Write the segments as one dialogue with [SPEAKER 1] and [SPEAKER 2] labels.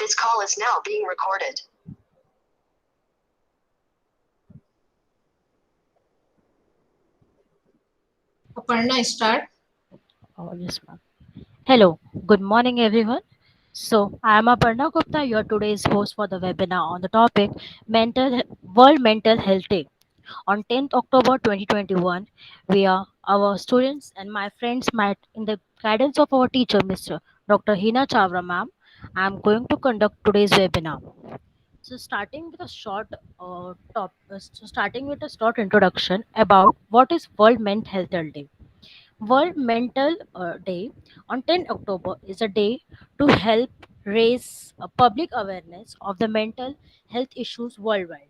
[SPEAKER 1] This call is now being recorded.
[SPEAKER 2] Aparna, start.
[SPEAKER 3] Oh, yes, ma'am. Hello, good morning, everyone. I am Aparna Gupta, your today's host for the webinar on the topic World Mental Health Day. On 10th October 2021, we are our students and my friends met in the guidance of our teacher, Mr. Dr. Hina Chavra, ma'am. I am going to conduct today's webinar. Starting with a short introduction about what is World Mental Health Day. World Mental Day on 10 October is a day to help raise public awareness of the mental health issues worldwide.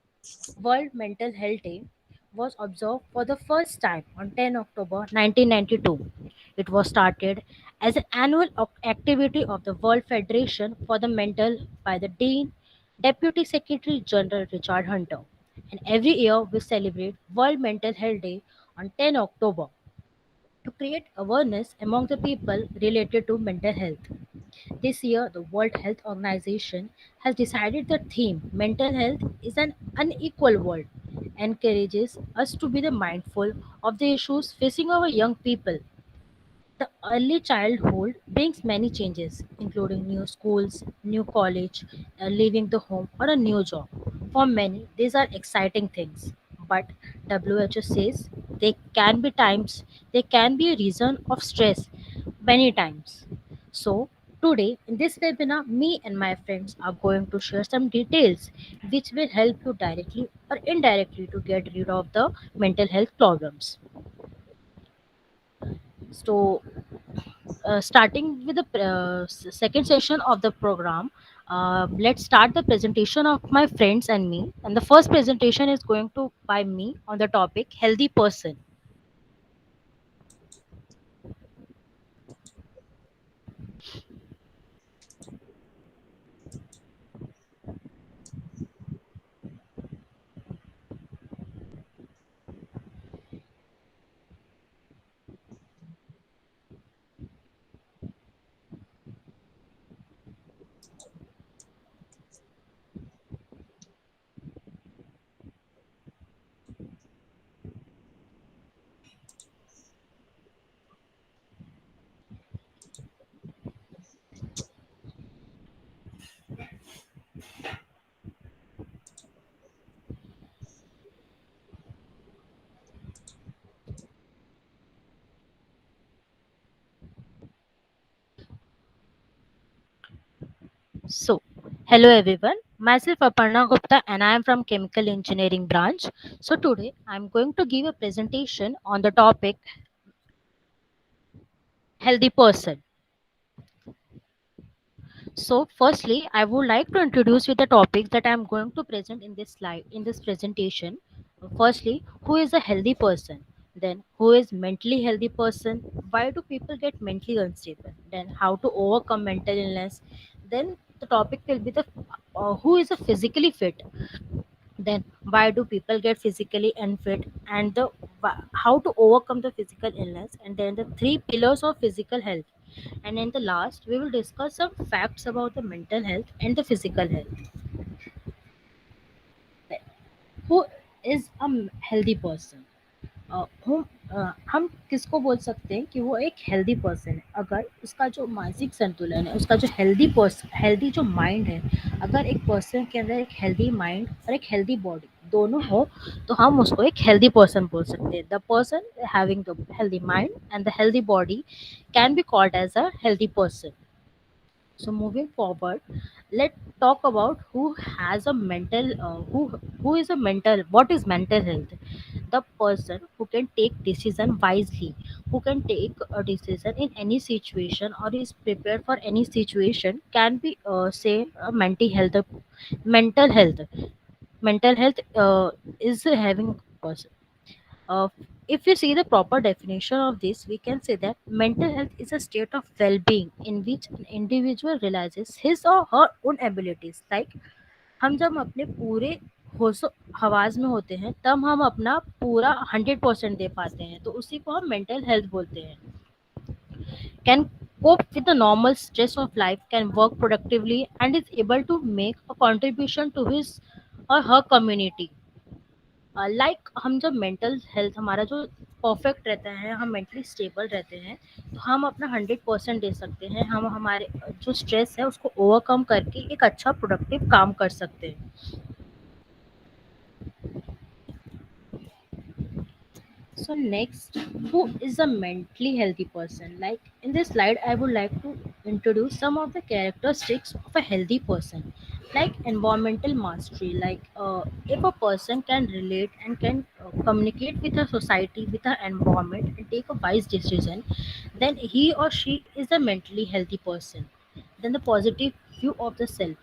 [SPEAKER 3] World Mental Health Day was observed for the first time on 10 October 1992. It was started as an annual activity of the World Federation for the Mental by the Dean, Deputy Secretary General Richard Hunter. And every year we celebrate World Mental Health Day on 10 October to create awareness among the people related to mental health. This year, the World Health Organization has decided the theme Mental Health is an Unequal World encourages us to be the mindful of the issues facing our young people. The early childhood brings many changes, including new schools, new college, leaving the home, or a new job. For many, these are exciting things, but WHO says they can be a reason of stress many times. So, today in this webinar, me and my friends are going to share some details which will help you directly or indirectly to get rid of the mental health problems. So, starting with the second session of the program, let's start the presentation of my friends and me. And the first presentation is going to by me on the topic healthy person. So, hello everyone. Myself Aparna Gupta and I am from Chemical Engineering branch. So today I am going to give a presentation on the topic healthy person. So, firstly, I would like to introduce you the topics that I am going to present in this slide in this presentation. Firstly, who is a healthy person? Then, who is mentally healthy person? Why do people get mentally unstable? Then, how to overcome mental illness? Then, the topic will be the who is a physically fit? Then, why do people get physically unfit? And the how to overcome the physical illness? And then the three pillars of physical health. And in the last, we will discuss some facts about the mental health and the physical health. Who is a healthy person? हम किसको बोल सकते हैं कि वो एक healthy person है अगर उसका जो मानसिक संतुलन है, उसका जो हेल्दी जो माइंड है, अगर एक पर्सन के अंदर एक हेल्दी माइंड और एक हेल्दी बॉडी दोनों हो, तो हम उसको एक हेल्दी पर्सन बोल सकते हैं. The person having the healthy mind and the healthy body can be called as a healthy person. So moving forward, let's talk about who is a mental what is mental health. The person who can take decision wisely, who can take a decision in any situation or is prepared for any situation can be say a mental health. Mental health is having person. Uh, if we see the proper definition of this, we can say that mental health is a state of well being in which an individual realizes his or her own abilities. Like, हम जब अपने पूरे होशो हवास में होते हैं तब हम अपना पूरा 100% दे पाते हैं, तो उसी को हम मेंटल हेल्थ बोलते हैं. cope with the normal stress of life, can work productively, and is able to make a contribution to his or her community. Like हम जब मेंटल हेल्थ हमारा जो परफेक्ट रहता है, हम मेंटली स्टेबल रहते हैं, तो हम अपना 100% दे सकते हैं, हम हमारे जो स्ट्रेस है उसको ओवरकम करके एक अच्छा प्रोडक्टिव काम कर सकते हैं. So next, who is a mentally healthy person? Like in this slide, I would like to introduce some of the characteristics of a healthy person. Like environmental mastery, like if a person can relate and can communicate with a society, with her environment, and take a wise decision, then he or she is a mentally healthy person. Then the positive view of the self.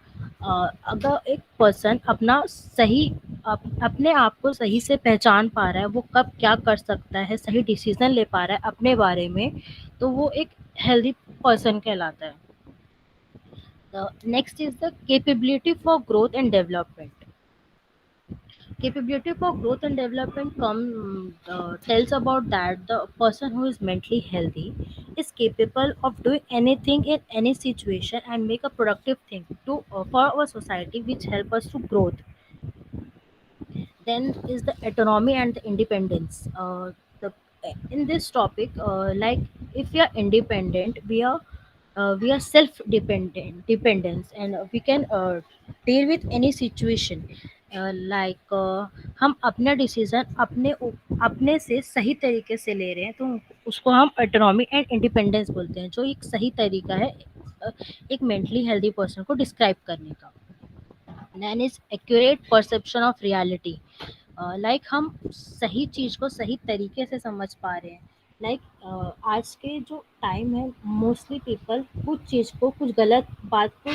[SPEAKER 3] अगर एक person अपना सही अपने आप को सही से पहचान पा रहा है, वो कब क्या कर सकता है, सही डिसीजन ले पा रहा है अपने बारे में, तो वो एक हेल्दी पर्सन कहलाता है. Next is the capability for growth and development. Capability for growth and development tells about that the person who is mentally healthy is capable of doing anything in any situation and make a productive thing to for our society, which help us to growth. Then is the autonomy and the independence. The In this topic, like if we are independent, we are self dependence, and we can deal with any situation. Like हम अपना decision अपने से सही तरीके से ले रहे हैं, तो उसको हम ऑटोनॉमी एंड इंडिपेंडेंस बोलते हैं, जो एक सही तरीका है अ, एक मेंटली हेल्दी पर्सन को डिस्क्राइब करने का. Then is accurate perception of reality. Like हम सही चीज़ को सही तरीके से समझ पा रहे हैं. लाइक आज के जो टाइम है, मोस्टली पीपल कुछ चीज़ को, कुछ गलत बात को,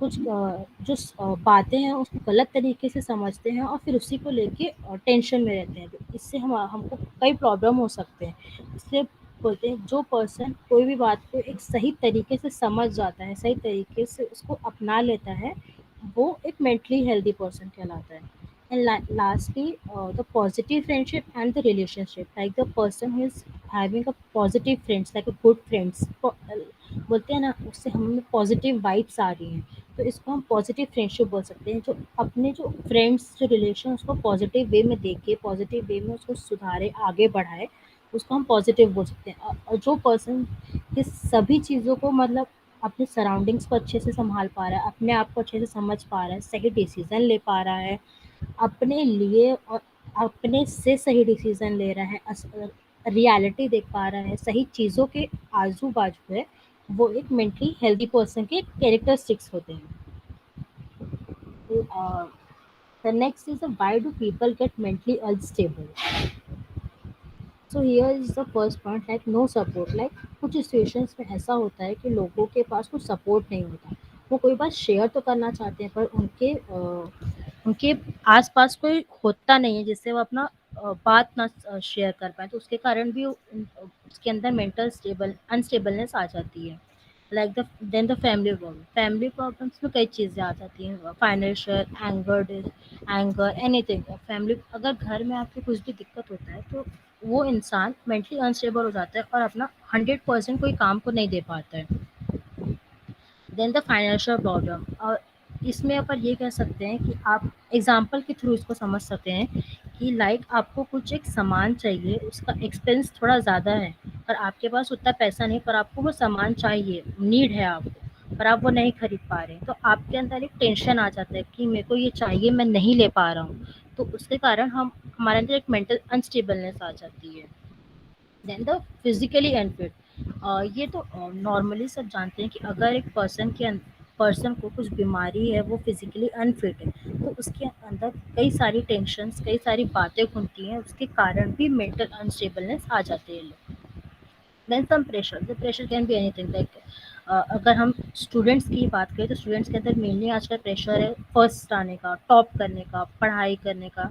[SPEAKER 3] बातें हैं उसको गलत तरीके से समझते हैं और फिर उसी को लेके टेंशन में रहते हैं, तो इससे हमको कई प्रॉब्लम हो सकते हैं. इसलिए बोलते हैं जो पर्सन कोई भी बात को एक सही तरीके से समझ जाता है, सही तरीके से उसको अपना लेता है, वो एक मेंटली हेल्दी पर्सन कहलाता है. And lastly, the positive friendship and the relationship, like the person who is having a positive friends, like a good friends, बोलते हैं ना, उससे हमें पॉजिटिव वाइब्स आ रही हैं, तो इसको हम पॉजिटिव फ्रेंडशिप बोल सकते हैं. जो अपने जो फ्रेंड्स, जो रिलेशन, उसको पॉजिटिव वे में देखे, पॉजिटिव वे में उसको सुधारे, आगे बढ़ाए, उसको हम पॉजिटिव बोल सकते हैं. और जो पर्सन ये सभी चीज़ों को, मतलब अपने सराउंडिंग्स को अच्छे से संभाल पा रहा है, अपने आप को अच्छे से समझ पा रहा है, सही डिसीजन ले पा रहा है अपने लिए, और अपने से सही डिसीजन ले रहा है, रियलिटी देख पा रहा है, सही चीज़ों के आजू बाजू है, वो एक मेंटली हेल्दी पर्सन के कैरेक्टरिस्टिक्स होते हैं. The next is why do people get mentally unstable. So here is the first point, like no support. Like कुछ सिचुएशंस में ऐसा होता है कि लोगों के पास कुछ सपोर्ट नहीं होता. वो कोई बात शेयर तो करना चाहते हैं, पर उनके आस-पास कोई होता नहीं है जिससे वो अपना बात ना शेयर कर पाएँ, तो उसके कारण भी उसके अंदर मेंटल स्टेबल अनस्टेबलनेस आ जाती है. लाइक द फैमिली प्रॉब्लम्स में कई चीज़ें आ जाती हैं, फाइनेंशियल, एंगर, एनीथिंग. फैमिली, अगर घर में आपके कुछ भी दिक्कत होता है, तो वो इंसान मेंटली अनस्टेबल हो जाता है और अपना 100% कोई काम को नहीं दे पाता है. देन द फाइनेंशियल प्रॉब्लम, और इसमें अपन ये कह सकते हैं कि आप एग्जांपल के थ्रू इसको समझ सकते हैं कि लाइक आपको कुछ एक सामान चाहिए, उसका एक्सपेंस थोड़ा ज़्यादा है, पर आपके पास उतना पैसा नहीं, पर आपको वो सामान चाहिए, नीड है आपको, पर आप वो नहीं खरीद पा रहे हैं, तो आपके अंदर एक टेंशन आ जाता है कि मेरे को ये चाहिए, मैं नहीं ले पा रहा हूँ, तो उसके कारण हम हमारे अंदर एक मेंटल अनस्टेबलनेस आ जाती है. Then the physically unfit. ये तो नॉर्मली सब जानते हैं कि अगर एक पर्सन को कुछ बीमारी है, वो फिजिकली अनफिट है, तो उसके अंदर कई सारी टेंशन्स, कई सारी बातें घूमती हैं, उसके कारण भी मेंटल अनस्टेबलनेस आ जाती है. Then some pressure. The pressure can be anything, like अगर हम स्टूडेंट्स की बात करें, तो स्टूडेंट्स के अंदर मेनली आजकल प्रेशर है फर्स्ट आने का, टॉप करने का, पढ़ाई करने का,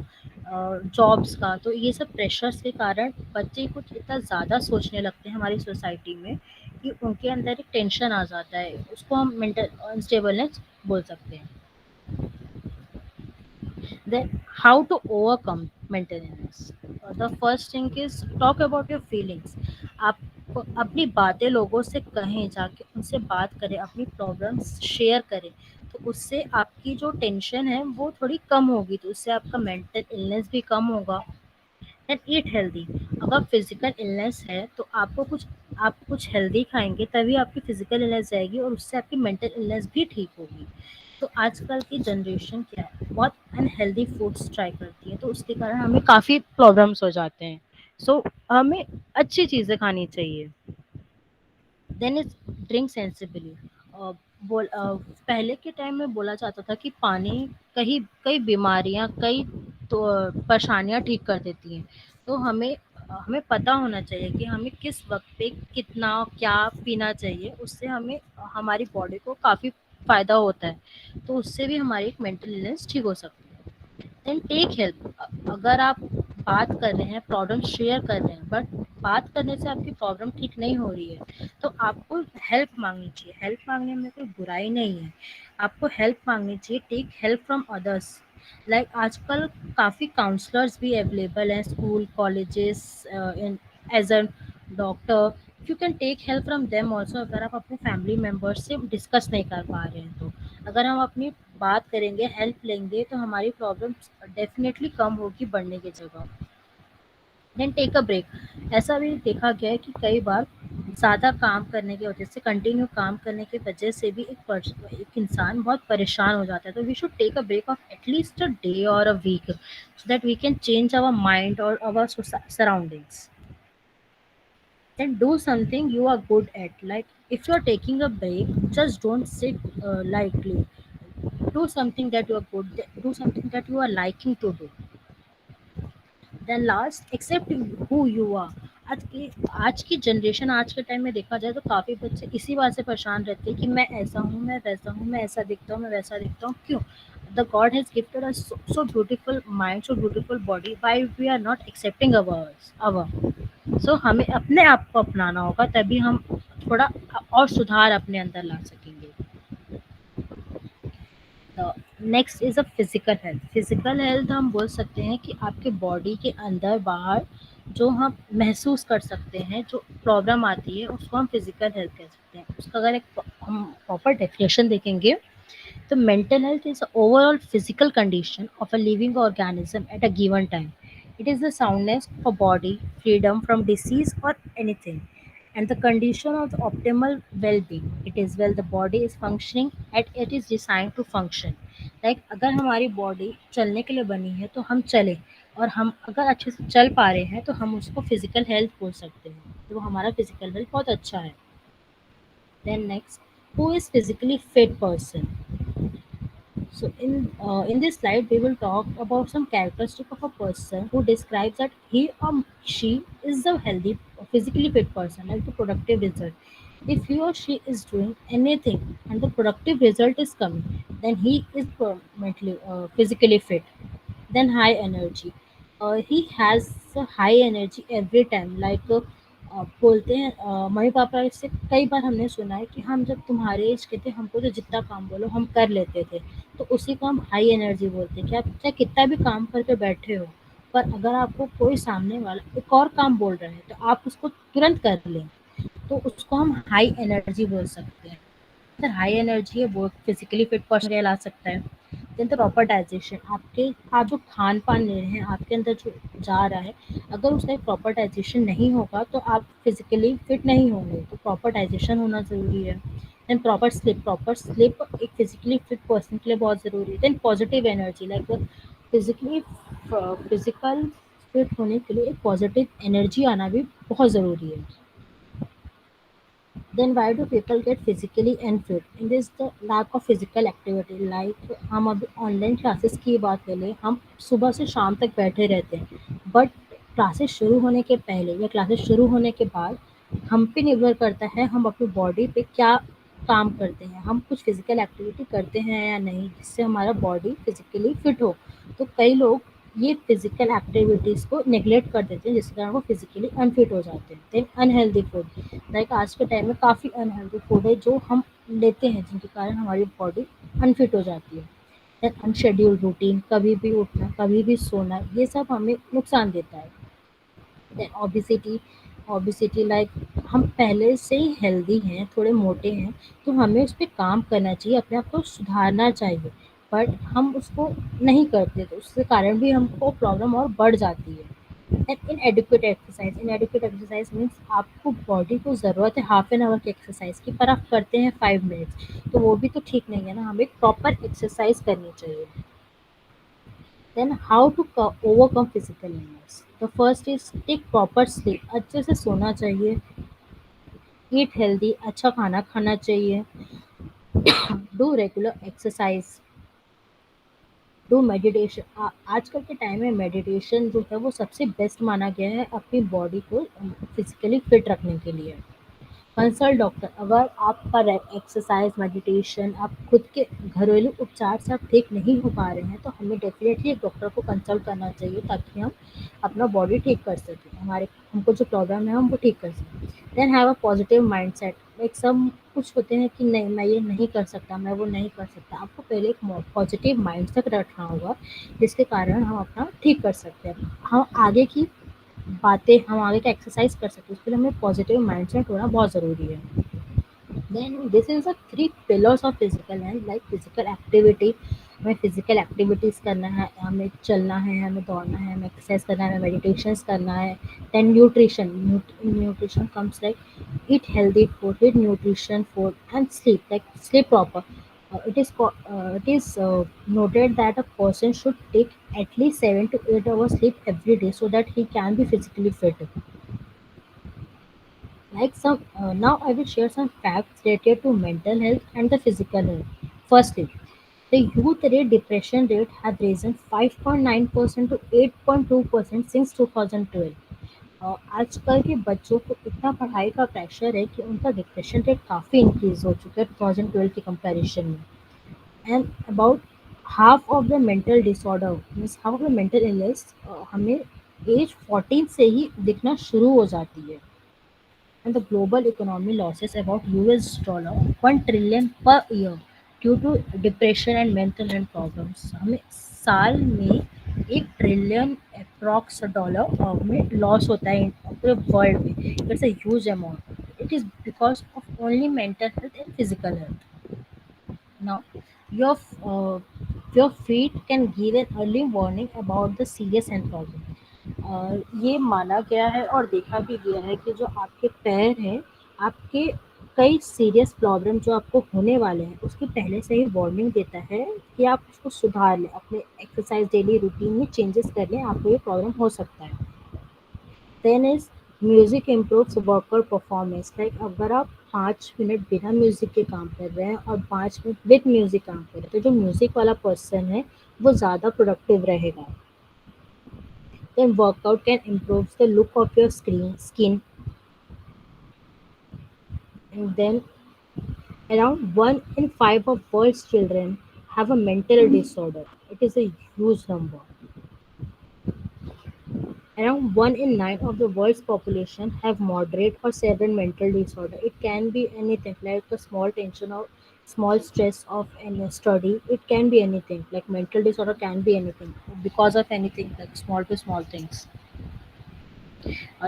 [SPEAKER 3] जॉब्स का. तो ये सब प्रेशर्स के कारण बच्चे कुछ इतना ज़्यादा सोचने लगते हैं हमारी सोसाइटी में कि उनके अंदर एक टेंशन आ जाता है, उसको हम मेंटल अनस्टेबलनेस बोल सकते हैं. Then, how to overcome mental illness? The first thing is talk about your feelings. आप अपनी बातें लोगों से कहें, जाके उनसे बात करें, अपनी प्रॉब्लम्स शेयर करें, तो उससे आपकी जो टेंशन है वो थोड़ी कम होगी, तो उससे आपका मेंटल इलनेस भी कम होगा। And eat healthy. अगर फिजिकल इलनेस है तो आप कुछ हेल्दी खाएंगे तभी आपकी फिजिकल इलनेस जाएगी और उससे आपकी मेंटल इलनेस भी ठीक होगी। तो आजकल की जनरेशन क्या है, बहुत अनहेल्दी फूड्स ट्राई करती है, तो उसके कारण हमें काफ़ी प्रॉब्लम्स हो जाते हैं। सो हमें अच्छी चीज़ें खानी चाहिए। Then is drink sensibly. पहले के टाइम में बोला जाता था कि पानी कई कई बीमारियां, कई तो परेशानियां ठीक कर देती हैं। तो हमें हमें पता होना चाहिए कि हमें किस वक्त पे कितना क्या पीना चाहिए, उससे हमें हमारी बॉडी को काफ़ी फायदा होता है, तो उससे भी हमारी एक मेंटल इलनेस ठीक हो सकती है। Then take help. अगर आप बात कर रहे हैं, प्रॉब्लम शेयर कर रहे हैं, बट बात करने से आपकी प्रॉब्लम ठीक नहीं हो रही है, तो आपको हेल्प मांगनी चाहिए। हेल्प मांगने में कोई बुराई नहीं है, आपको हेल्प मांगनी चाहिए। Take help from others. Like आजकल काफ़ी काउंसलर्स भी अवेलेबल हैं, school colleges, in as a doctor. You can take help from them also. अगर आप अपने फैमिली मेम्बर्स से डिस्कस नहीं कर पा रहे हैं, तो अगर हम अपनी बात करेंगे, हेल्प लेंगे, तो हमारी प्रॉब्लम डेफिनेटली कम होगी बढ़ने की जगह। Then take a break. ऐसा भी देखा गया है कि कई बार ज़्यादा काम करने की वजह से, कंटिन्यू काम करने की वजह से भी एक इंसान बहुत परेशान हो जाता है, तो we should take a break of at least a day और a week, so that we can change our mind और our surroundings. Then do something you are good at. Like if you are taking a break, just don't sit lightly. Do something that you are good. Do something that you are liking to do. Then last, accept who you are. आज की generation, आज के time में देखा जाए तो काफ़ी बच्चे इसी बात से परेशान रहते हैं कि मैं ऐसा हूँ, मैं वैसा हूँ, मैं ऐसा दिखता हूँ, मैं वैसा दिखता हूँ, क्यों? The god has gifted us so beautiful mind, so beautiful body, why we are not accepting our. So हमें अपने आप को अपनाना होगा, तभी हम थोड़ा और सुधार अपने अंदर ला सकेंगे। Next is a physical health. Physical health हम बोल सकते हैं कि आपके बॉडी के अंदर बाहर जो हम महसूस कर सकते हैं, जो प्रॉब्लम आती है, उसको हम फिजिकल हेल्थ कह सकते हैं। उसका अगर एक हम प्रॉपर डेफिनेशन देखेंगे, तो mental health is the overall physical condition of a living organism at a given time. It is the soundness of a body, freedom from disease or anything, and the condition of the optimal well-being. It is well the body is functioning and it is designed to function. Like अगर हमारी body चलने के लिए बनी है तो हम चलें, और हम अगर अच्छे से चल पा रहे हैं तो हम उसको फिजिकल हेल्थ बोल सकते हैं, तो वो हमारा फिजिकल हेल्थ बहुत अच्छा है। Then next, who is physically fit person? So in this slide, we will talk about some characteristic of a person who describes that he or she is a healthy, physically fit person, like the productive result. If he or she is doing anything and the productive result is coming, then he is physically fit. Then high energy. He has a high energy every time. Like बोलते हैं, mummy papa से कई बार हमने सुना है कि हम जब तुम्हारे एज के थे, हमको तो जितना काम बोलो हम कर लेते थे, तो उसी को हम हाई एनर्जी बोलते हैं। कि आप चाहे कितना भी काम करके बैठे हो, पर अगर आपको कोई सामने वाला एक और काम बोल रहा है तो आप उसको तुरंत कर लें, तो उसको हम हाई एनर्जी बोल सकते हैं। अगर हाई एनर्जी है वो फिजिकली फिट पर्सन कहला सकता है। Then the proper digestion. आप जो खान पान ले रहे हैं, आपके अंदर जो जा रहा है, अगर उसका एक प्रॉपर डाइजेशन नहीं होगा तो आप फिजिकली फिट नहीं होंगे, तो प्रॉपर डाइजेशन होना ज़रूरी है। देन प्रॉपर स्लिप एक फिजिकली फिट पर्सन के लिए बहुत ज़रूरी है। Then positive energy, like physically physical fit होने के लिए एक पॉजिटिव एनर्जी आना भी बहुत ज़रूरी है। Then why do people get physically unfit? In this the lack of physical activity. Like हम अभी ऑनलाइन क्लासेस की बात ले लें, हम सुबह से शाम तक बैठे रहते हैं, बट क्लासेस शुरू होने के पहले या क्लासेस शुरू होने के बाद हम पे निर्भर करता है हम अपनी बॉडी पे क्या काम करते हैं, हम कुछ फिजिकल एक्टिविटी करते हैं या नहीं, जिससे हमारा बॉडी फिजिकली फिट हो। तो कई लोग ये फिजिकल एक्टिविटीज़ को नेग्लेक्ट कर देते हैं, जिसके कारण वो फिजिकली अनफिट हो जाते हैं। Then unhealthy food. लाइक आज के टाइम में काफ़ी अनहेल्दी फूड है जो हम लेते हैं, जिनके कारण हमारी बॉडी अनफिट हो जाती है। देन अनशेड्यूल्ड रूटीन, कभी भी उठना, कभी भी सोना, ये सब हमें नुकसान देता है। Then obesity. ओबेसिटी लाइक हम पहले से ही हेल्दी हैं, थोड़े मोटे हैं, तो हमें उस पे काम करना चाहिए, अपने आप को सुधारना चाहिए। बट हम उसको नहीं करते, तो उसके कारण भी हमको प्रॉब्लम और बढ़ जाती है। एंड इनएडिक्वेट एक्सरसाइज मीन्स आपको बॉडी को ज़रूरत है हाफ एन आवर की एक्सरसाइज की, पर आप करते हैं 5 मिनट्स, तो वो भी तो ठीक नहीं है ना, हमें प्रॉपर एक्सरसाइज करनी चाहिए। Then how to overcome physical illness, the first is take proper sleep, अच्छे से सोना चाहिए, ईट हेल्दी, अच्छा खाना खाना चाहिए, do regular exercise, do meditation. आजकल के टाइम में मेडिटेशन जो है वो सबसे बेस्ट माना गया है अपनी बॉडी को फिजिकली फिट रखने के लिए। कंसल्ट डॉक्टर, अगर आपका एक्सरसाइज मेडिटेशन आप खुद के घरेलू उपचार से आप ठीक नहीं हो पा रहे हैं, तो हमें डेफिनेटली एक डॉक्टर को कंसल्ट करना चाहिए, ताकि हम अपना बॉडी ठीक कर सकें, हमारे हमको जो प्रॉब्लम है हम वो ठीक कर सकें। Then have a positive mindset, like सब कुछ होते हैं कि नहीं मैं ये नहीं कर सकता, मैं वो नहीं कर सकता, आपको पहले एक पॉजिटिव माइंडसेट रखना होगा, जिसके कारण हम अपना ठीक कर सकते हैं, हम आगे की बातें, हम आगे का एक्सरसाइज कर सकते हैं, उसके लिए हमें पॉजिटिव माइंडसेट होना बहुत ज़रूरी है। Then this is the three pillars of physical health, like physical activity, हमें फिजिकल एक्टिविटीज़ करना है, हमें चलना है, हमें दौड़ना है, हमें एक्सरसाइज करना है, हमें मेडिटेशंस करना है। Then nutrition, nutrition comes like eat healthy food, eat nutrition food and sleep, like sleep proper. It is noted that a person should take at least 7 to 8 hours sleep every day, so that he can be physically fit. Now I will share some facts related to mental health and the physical health. Firstly, the youth rate depression rate have risen 5.9% to 8.2% since 2012. आजकल के बच्चों को इतना पढ़ाई का pressure है कि उनका डिप्रेशन रेट काफ़ी इंक्रीज हो चुका है 2012 के कंपैरिजन में। And about half of the mental disorder means half of the mental illness हमें एज 14 से ही दिखना शुरू हो जाती है। And the global economy losses about US dollar 1 trillion per year due to depression and mental health problems. हमें साल में 1 ट्रिलियन अप्रॉक्स डॉलर में लॉस होता है पूरे वर्ल्ड में। It's a huge amount, it is because of only mental health and physical health. Now, your uh, your feet can give an early warning about the serious health problem. ये माना गया है और देखा भी गया है कि जो आपके पैर हैं, आपके कई सीरियस प्रॉब्लम जो आपको होने वाले हैं, उसकी पहले से ही वार्निंग देता है कि आप उसको सुधार लें, अपने एक्सरसाइज डेली रूटीन में चेंजेस कर लें, आपको ये प्रॉब्लम हो सकता है। Then is music improves worker performance, like अगर आप 5 मिनट बिना म्यूजिक के काम कर रहे हैं और 5 मिनट विद म्यूजिक काम कर रहे हैं, तो जो म्यूजिक वाला पर्सन है वो ज़्यादा प्रोडक्टिव रहेगा। Then workout can improve the look of your skin. And then around 1 in 5 of world's children have a mental disorder. It is a huge number. Around 1 in 9 of the world's population have moderate or severe mental disorder. It can be anything like a small tension or small stress of any study. It can be anything like mental disorder can be anything because of anything like small to small things.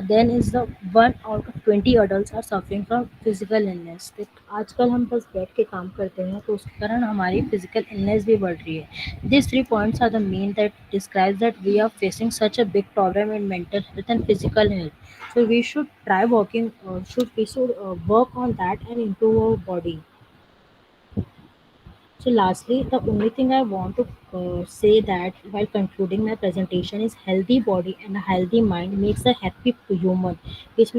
[SPEAKER 3] Then is the 1 out of 20 adults are suffering from physical illness. आजकल हम बस बैठ के काम करते हैं, तो उसके कारण हमारी फिजिकल इलनेस भी बढ़ रही है। These 3 points are the main that describes that we are facing such a big problem in mental health and physical health. So we should try working, we should work on that and improve our body. So lastly, the only thing I want to say that while concluding my presentation is healthy body and a healthy mind makes a happy human, which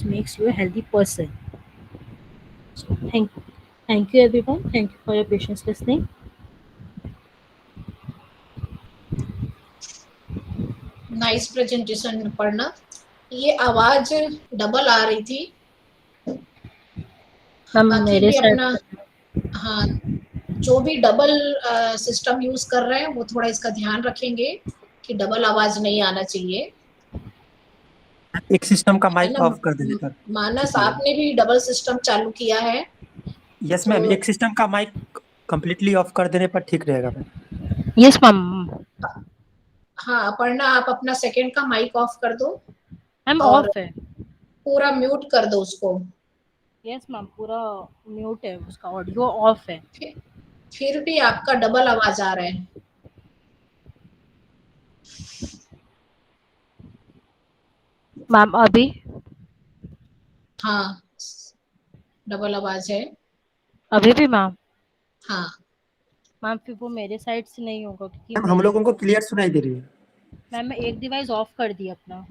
[SPEAKER 3] makes you a healthy person. So thank you everyone. Thank you for your patience listening.
[SPEAKER 2] Nice presentation पढ़ना। ये आवाज double आ रही थी,
[SPEAKER 3] ma'am
[SPEAKER 2] बाकी
[SPEAKER 3] मेरे
[SPEAKER 2] भी
[SPEAKER 3] side
[SPEAKER 2] अपना, हाँ, जो भी डबल सिस्टम यूज कर रहे हैं वो थोड़ा इसका ध्यान रखेंगे कि डबल आवाज नहीं आना चाहिए,
[SPEAKER 4] एक सिस्टम का
[SPEAKER 2] है
[SPEAKER 4] माइक
[SPEAKER 2] ना।
[SPEAKER 4] ऑफ कर देने पर
[SPEAKER 2] मानस
[SPEAKER 4] ठीक रहेगा।
[SPEAKER 2] आपने भी डबल सिस्टम चालू किया है
[SPEAKER 4] यस
[SPEAKER 2] तो
[SPEAKER 4] मैम, एक सिस्टम का माइक कंप्लीटली ऑफ कर देने पर ठीक रहेगा मैम।
[SPEAKER 3] Yes ma'am.
[SPEAKER 2] हाँ, अपर्णा आप अपना सेकंड का माइक ऑफ कर दो
[SPEAKER 3] मैम
[SPEAKER 2] और
[SPEAKER 3] ऑफ है।
[SPEAKER 2] पूरा म्यूट कर दो उसको।
[SPEAKER 3] यस मैम, पूरा म्यूट है, उसका ऑडियो ऑफ है।
[SPEAKER 2] फिर भी आपका डबल आवाज आ रहा है।
[SPEAKER 3] मैम अभी?
[SPEAKER 2] हाँ, डबल आवाज है।
[SPEAKER 3] अभी भी मैम?
[SPEAKER 2] हाँ,
[SPEAKER 3] मैम फिर वो मेरे साइड से नहीं होगा, क्योंकि
[SPEAKER 4] मैम हम
[SPEAKER 3] मेरे
[SPEAKER 4] लोगों को क्लियर सुनाई दे रही है।
[SPEAKER 3] मैम मैं एक डिवाइस ऑफ कर दी अपना।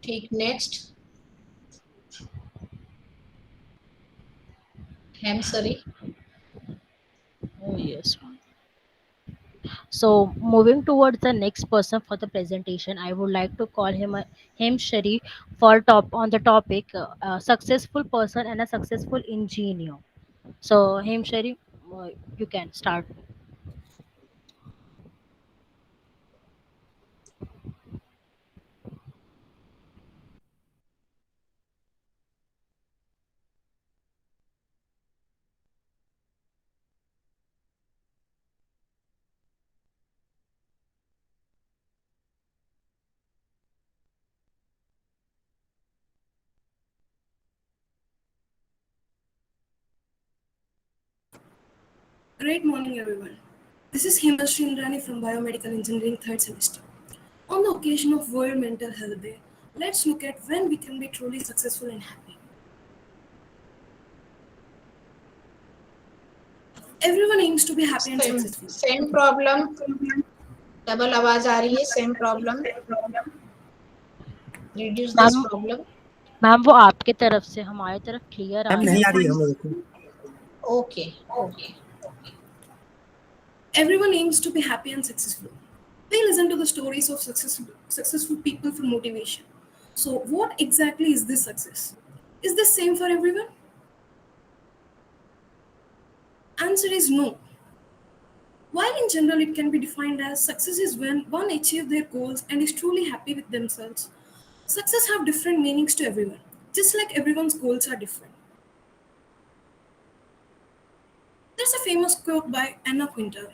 [SPEAKER 2] ठीक, next हेमसरी।
[SPEAKER 3] Oh yes ma'am. So moving towards the next person for the presentation, I would like to call him Shari for top on the topic successful person and a successful engineer. So him Shari, you can start.
[SPEAKER 5] Great morning, everyone. This is Himasri Indrani from Biomedical Engineering 3rd semester. On the occasion of World Mental Health Day, let's look at when we can be truly successful and happy. Everyone aims to be happy and successful.
[SPEAKER 2] Same problem, double आवाज आ रही है। Same problem, reduce this
[SPEAKER 3] ma'am
[SPEAKER 2] problem.
[SPEAKER 3] Ma'am वो आपके तरफ से, हमारी तरफ clear आ
[SPEAKER 4] ma'am
[SPEAKER 3] रहा
[SPEAKER 4] नहीं
[SPEAKER 3] है।
[SPEAKER 4] आ रही है हम लोगों को।
[SPEAKER 2] Okay okay.
[SPEAKER 5] Everyone aims to be happy and successful. We listen to the stories of successful people for motivation. So, what exactly is this success? Is this same for everyone? Answer is no. While in general it can be defined as success is when one achieves their goals and is truly happy with themselves, success have different meanings to everyone, just like everyone's goals are different. There's a famous quote by Anna Quinter.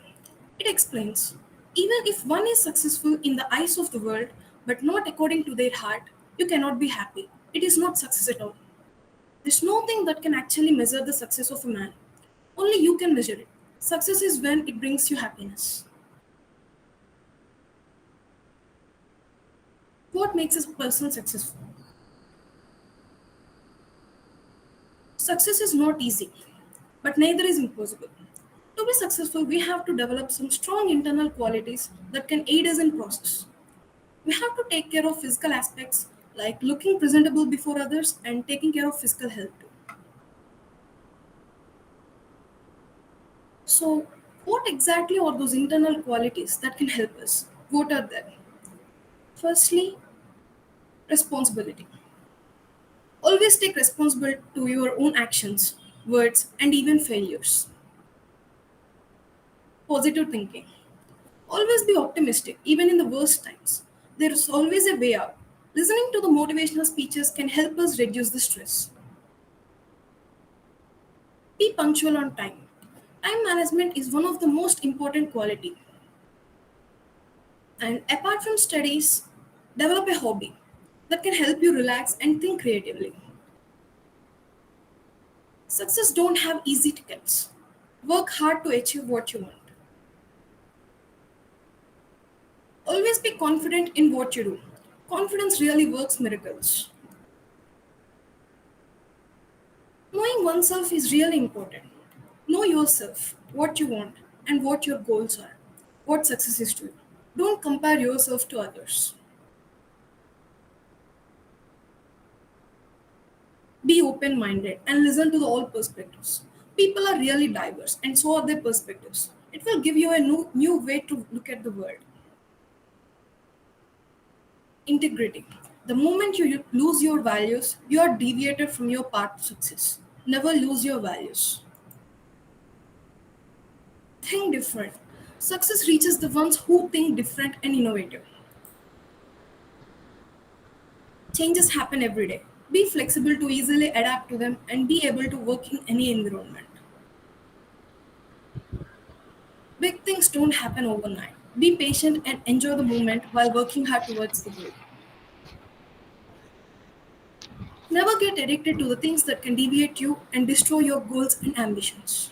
[SPEAKER 5] It explains, even if one is successful in the eyes of the world, but not according to their heart, you cannot be happy. It is not success at all. There's no thing that can actually measure the success of a man. Only you can measure it. Success is when it brings you happiness. What makes a person successful? Success is not easy, but neither is impossible. To be successful, we have to develop some strong internal qualities that can aid us in process. We have to take care of physical aspects like looking presentable before others and taking care of physical health too. So, what exactly are those internal qualities that can help us? What are they? Firstly, responsibility. Always take responsibility to your own actions, words, and even failures. Positive thinking. Always be optimistic, even in the worst times. There is always a way out. Listening to the motivational speeches can help us reduce the stress. Be punctual on time. Time management is one of the most important quality. And apart from studies, develop a hobby that can help you relax and think creatively. Success don't have easy tickets. Work hard to achieve what you want. Always be confident in what you do. Confidence really works miracles. Knowing oneself is really important. Know yourself, what you want, and what your goals are, what success is to you. Don't compare yourself to others. Be open minded and listen to all perspectives. People are really diverse, and so are their perspectives. It will give you a new way to look at the world. Integrity. The moment you lose your values, you are deviated from your path to success. Never lose your values. Think different. Success reaches the ones who think different and innovative. Changes happen every day. Be flexible to easily adapt to them and be able to work in any environment. Big things don't happen overnight. Be patient and enjoy the moment while working hard towards the goal. Never get addicted to the things that can deviate you and destroy your goals and ambitions.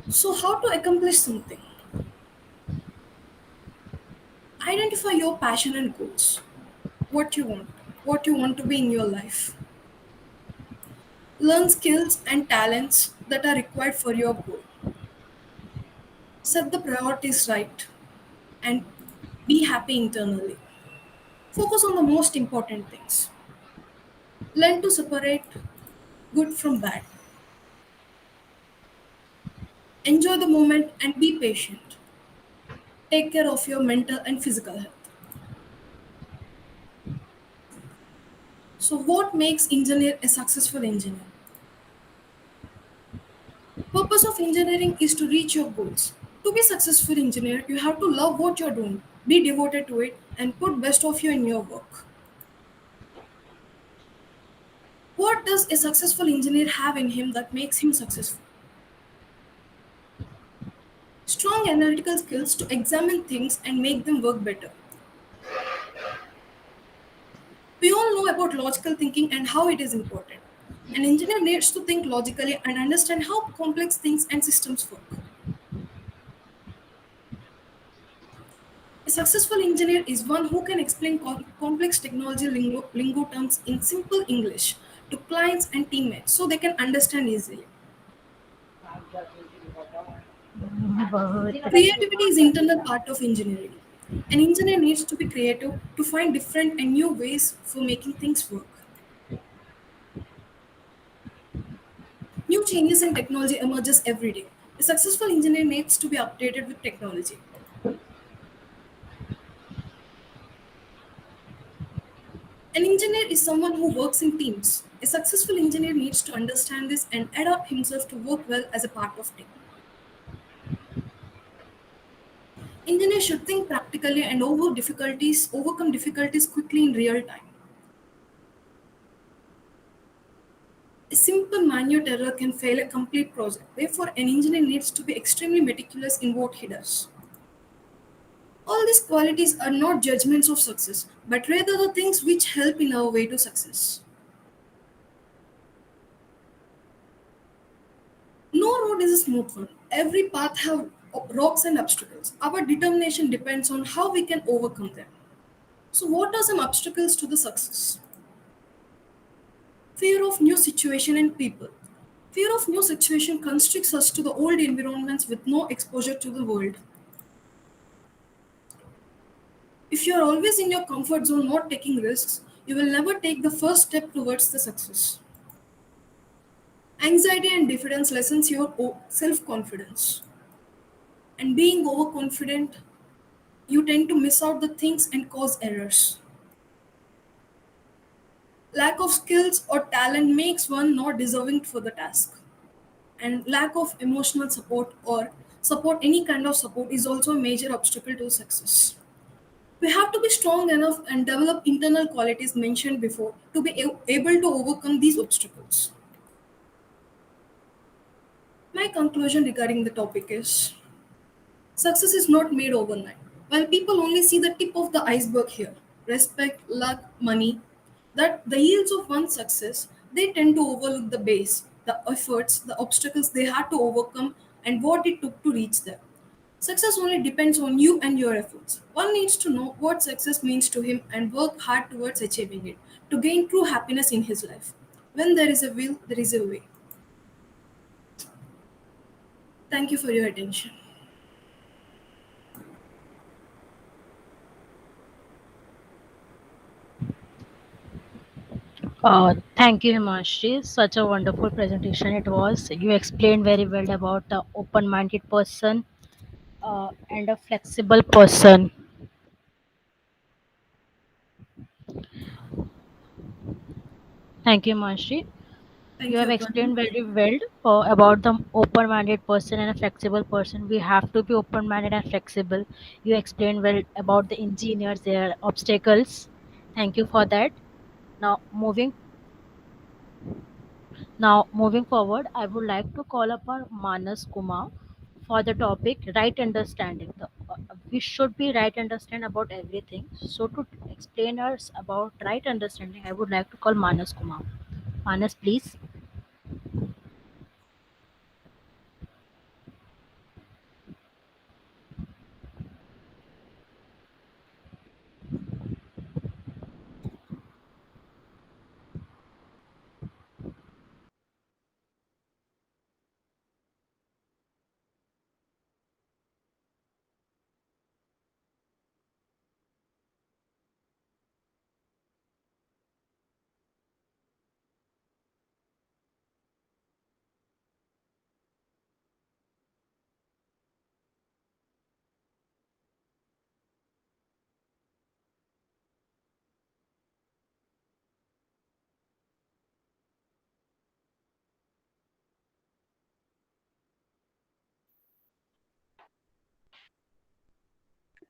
[SPEAKER 5] So, how to accomplish something? Identify your passion and goals. What you want to be in your life. Learn skills and talents that are required for your goal. Set the priorities right and be happy internally. Focus on the most important things. Learn to separate good from bad. Enjoy the moment and be patient. Take care of your mental and physical health. So, what makes engineer a successful engineer? Purpose of engineering is to reach your goals. To be successful engineer, you have to love what you're doing, be devoted to it, and put best of you in your work. What does a successful engineer have in him that makes him successful? Strong analytical skills to examine things and make them work better. We all know about logical thinking and how it is important. An engineer needs to think logically and understand how complex things and systems work. A successful engineer is one who can explain complex technology lingo terms in simple English to clients and teammates so they can understand easily. Creativity is internal part of engineering. An engineer needs to be creative to find different and new ways for making things work. New changes in technology emerges every day. A successful engineer needs to be updated with technology. An engineer is someone who works in teams. A successful engineer needs to understand this and adapt himself to work well as a part of team. Engineers should think practically and overcome difficulties quickly in real time. A simple minute error can fail a complete project. Therefore, an engineer needs to be extremely meticulous in what he does. All these qualities are not judgments of success, but rather the things which help in our way to success. No road is a smooth one. Every path has rocks and obstacles. Our determination depends on how we can overcome them. So, what are some obstacles to the success? Fear of new situation and people. Fear of new situation constricts us to the old environments with no exposure to the world. If you are always in your comfort zone not taking risks, you will never take the first step towards the success. Anxiety and diffidence lessens your self-confidence. And being overconfident, you tend to miss out the things and cause errors. Lack of skills or talent makes one not deserving for the task. And lack of emotional support or support, any kind of support, is also a major obstacle to success. We have to be strong enough and develop internal qualities mentioned before to be able to overcome these obstacles. My conclusion regarding the topic is success is not made overnight. While people only see the tip of the iceberg here, respect, luck, money, that the yields of one success, they tend to overlook the base, the efforts, the obstacles they had to overcome, and what it took to reach them. Success only depends on you and your efforts. One needs to know what success means to him and work hard towards achieving it to gain true happiness in his life. When there is a will, there is a way. Thank you for your attention.
[SPEAKER 3] Thank you, Himanshi. Such a wonderful presentation it was. You explained very well about the open-minded person and a flexible person. Thank you, Himanshi. You
[SPEAKER 5] Thank you,
[SPEAKER 3] have
[SPEAKER 5] Aparna.
[SPEAKER 3] explained very well about the open-minded person and a flexible person. We have to be open-minded and flexible. You explained well about the engineers, their obstacles. Thank you for that. Now, moving forward, I would like to call upon Manas Kumar for the topic right understanding. we should be right understand about everything. So to explain us about right understanding, I would like to call Manas Kumar. Manas, please.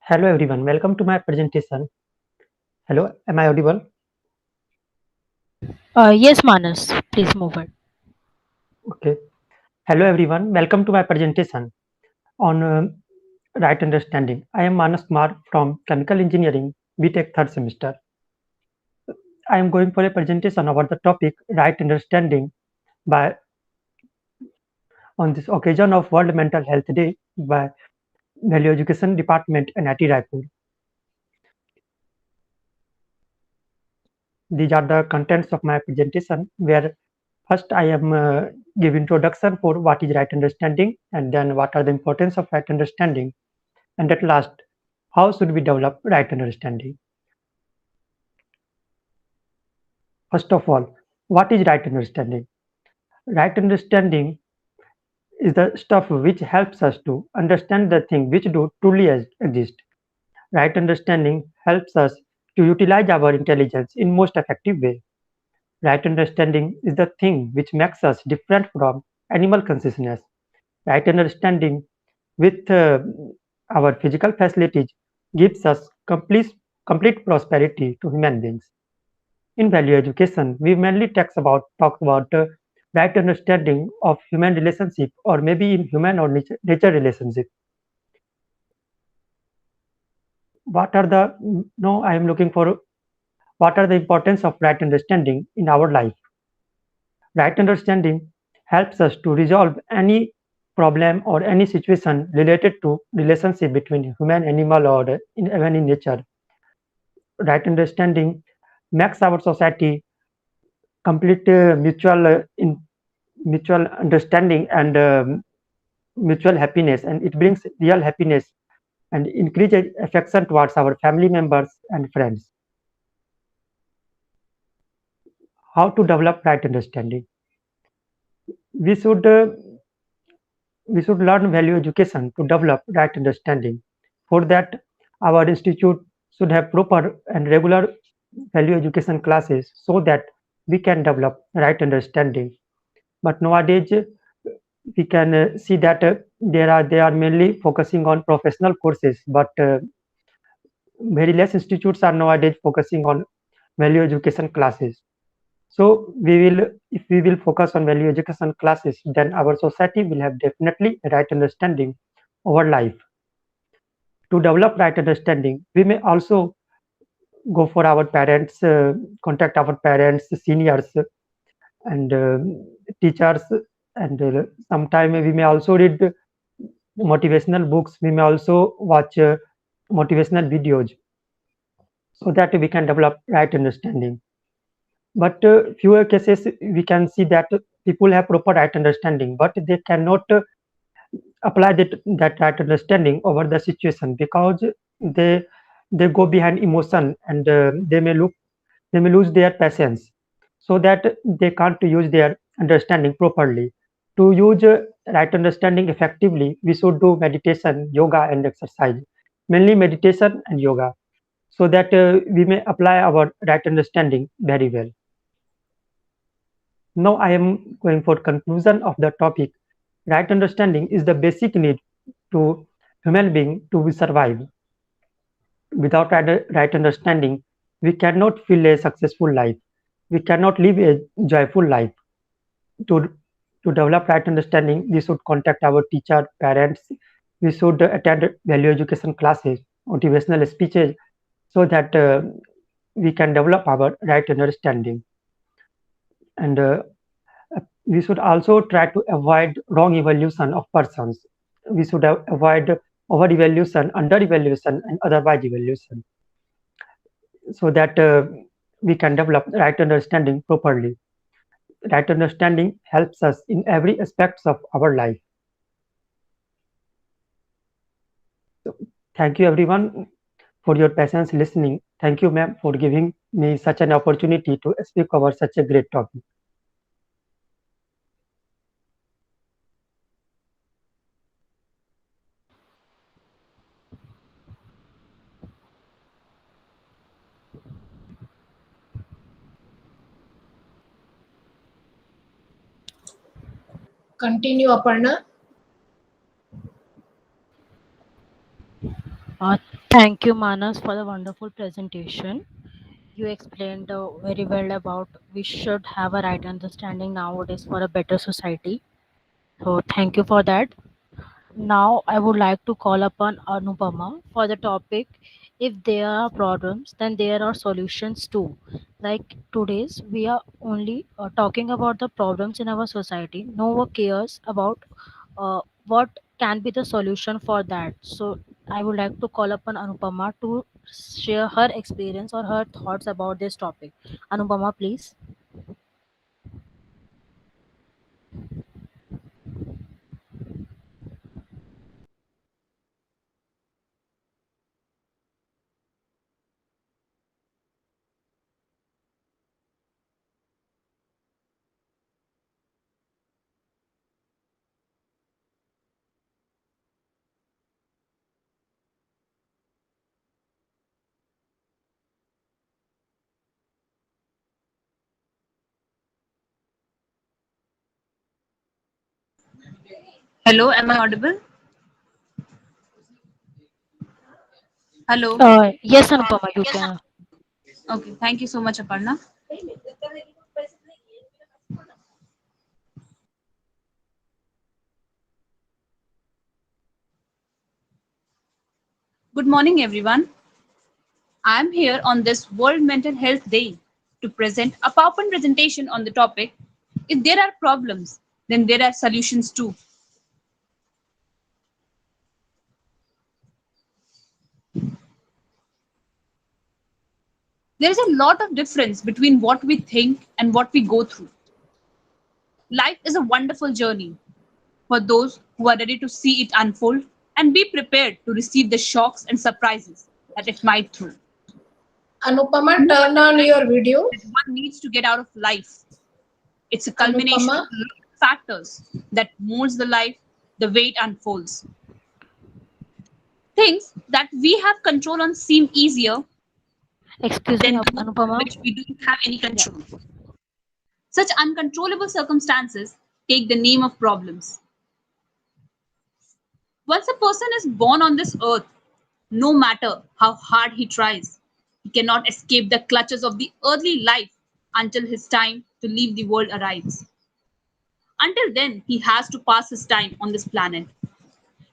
[SPEAKER 4] Hello everyone, welcome to my presentation. Hello, am I audible?
[SPEAKER 3] Yes, Manas, please move it.
[SPEAKER 4] Okay. Hello everyone, welcome to my presentation on right understanding. I am Manas Kumar from Chemical Engineering, BTech third semester. I am going for a presentation about the topic right understanding by on this occasion of World Mental Health Day by Value Education Department, NIT Raipur. These are the contents of my presentation, where first I am give introduction for what is right understanding, and then what are the importance of right understanding, and at last, how should we develop right understanding. First of all, what is right understanding? Right understanding is the stuff which helps us to understand the thing which do truly exist. Right understanding helps us to utilize our intelligence in most effective way. Right understanding is the thing which makes us different from animal consciousness. Right understanding with our physical facilities gives us complete prosperity to human beings. In value education, we mainly talk about right understanding of human relationship, or maybe in human or nature relationship. What are the no? I am looking for what are the importance of right understanding in our life. Right understanding helps us to resolve any problem or any situation related to relationship between human, animal, or even in nature. Right understanding makes our society complete mutual understanding and mutual happiness, and it brings real happiness and increases affection towards our family members and friends. How to develop right understanding? We should uh, we should learn value education to develop right understanding. For that, our institute should have proper and regular value education classes so that we can develop right understanding. But nowadays, we can see that they are mainly focusing on professional courses, but very less institutes are nowadays focusing on value education classes. So if we will focus on value education classes, then our society will have definitely a right understanding over life. To develop right understanding, we may also go for our parents, contact our parents, seniors, and teachers, and sometime we may also read motivational books. We may also watch motivational videos so that we can develop right understanding. But fewer cases we can see that people have proper right understanding, but they cannot apply that right understanding over the situation because they they go behind emotion, and they may lose their patience, so that they can't use their understanding properly. To use right understanding effectively, we should do meditation, yoga, and exercise, mainly meditation and yoga, so that we may apply our right understanding very well. Now I am going for conclusion of the topic. Right understanding is the basic need to human being to survive. Without right understanding, we cannot feel a successful life. We cannot live a joyful life. To to develop right understanding, we should contact our teacher, parents, we should attend value education classes, motivational speeches, so that we can develop our right understanding. And we should also try to avoid wrong evaluation of persons. We should avoid over evaluation, under evaluation, and otherwise evaluation, so that we can develop right understanding properly. Right understanding helps us in every aspects of our life. So, thank you everyone for your patience listening. Thank you, ma'am, for giving me such an opportunity to speak over such a great topic.
[SPEAKER 2] Continue, Aparna.
[SPEAKER 3] Thank you, Manas, for the wonderful presentation. You explained very well about we should have a right understanding nowadays for a better society. So thank you for that. Now I would like to call upon Anupama for the topic. If there are problems, then there are solutions too. Like today's, we are only talking about the problems in our society. No one cares about what can be the solution for that. So I would like to call upon Anupama to share her experience or her thoughts about this topic. Anupama, please.
[SPEAKER 6] Hello, am I audible? Hello.
[SPEAKER 3] Yes, Anupama, you can.
[SPEAKER 6] Okay, thank you so much, Aparna. Good morning, everyone. I'm here on this World Mental Health Day to present a PowerPoint presentation on the topic. If there are problems, then there are solutions too. There is a lot of difference between what we think and what we go through. Life is a wonderful journey for those who are ready to see it unfold and be prepared to receive the shocks and surprises that it might throw.
[SPEAKER 2] Anupama, turn on your video.
[SPEAKER 6] That one needs to get out of life. It's a culmination
[SPEAKER 2] Anupama?
[SPEAKER 6] of factors that molds the life the way it unfolds. Things that we have control on seem easier
[SPEAKER 3] Excuse me,
[SPEAKER 6] than those
[SPEAKER 3] Anupama.
[SPEAKER 6] which we don't have any
[SPEAKER 3] Yeah.
[SPEAKER 6] control. Such uncontrollable circumstances take the name of problems. Once a person is born on this earth, no matter how hard he tries, he cannot escape the clutches of the earthly life until his time to leave the world arrives. Until then, he has to pass his time on this planet.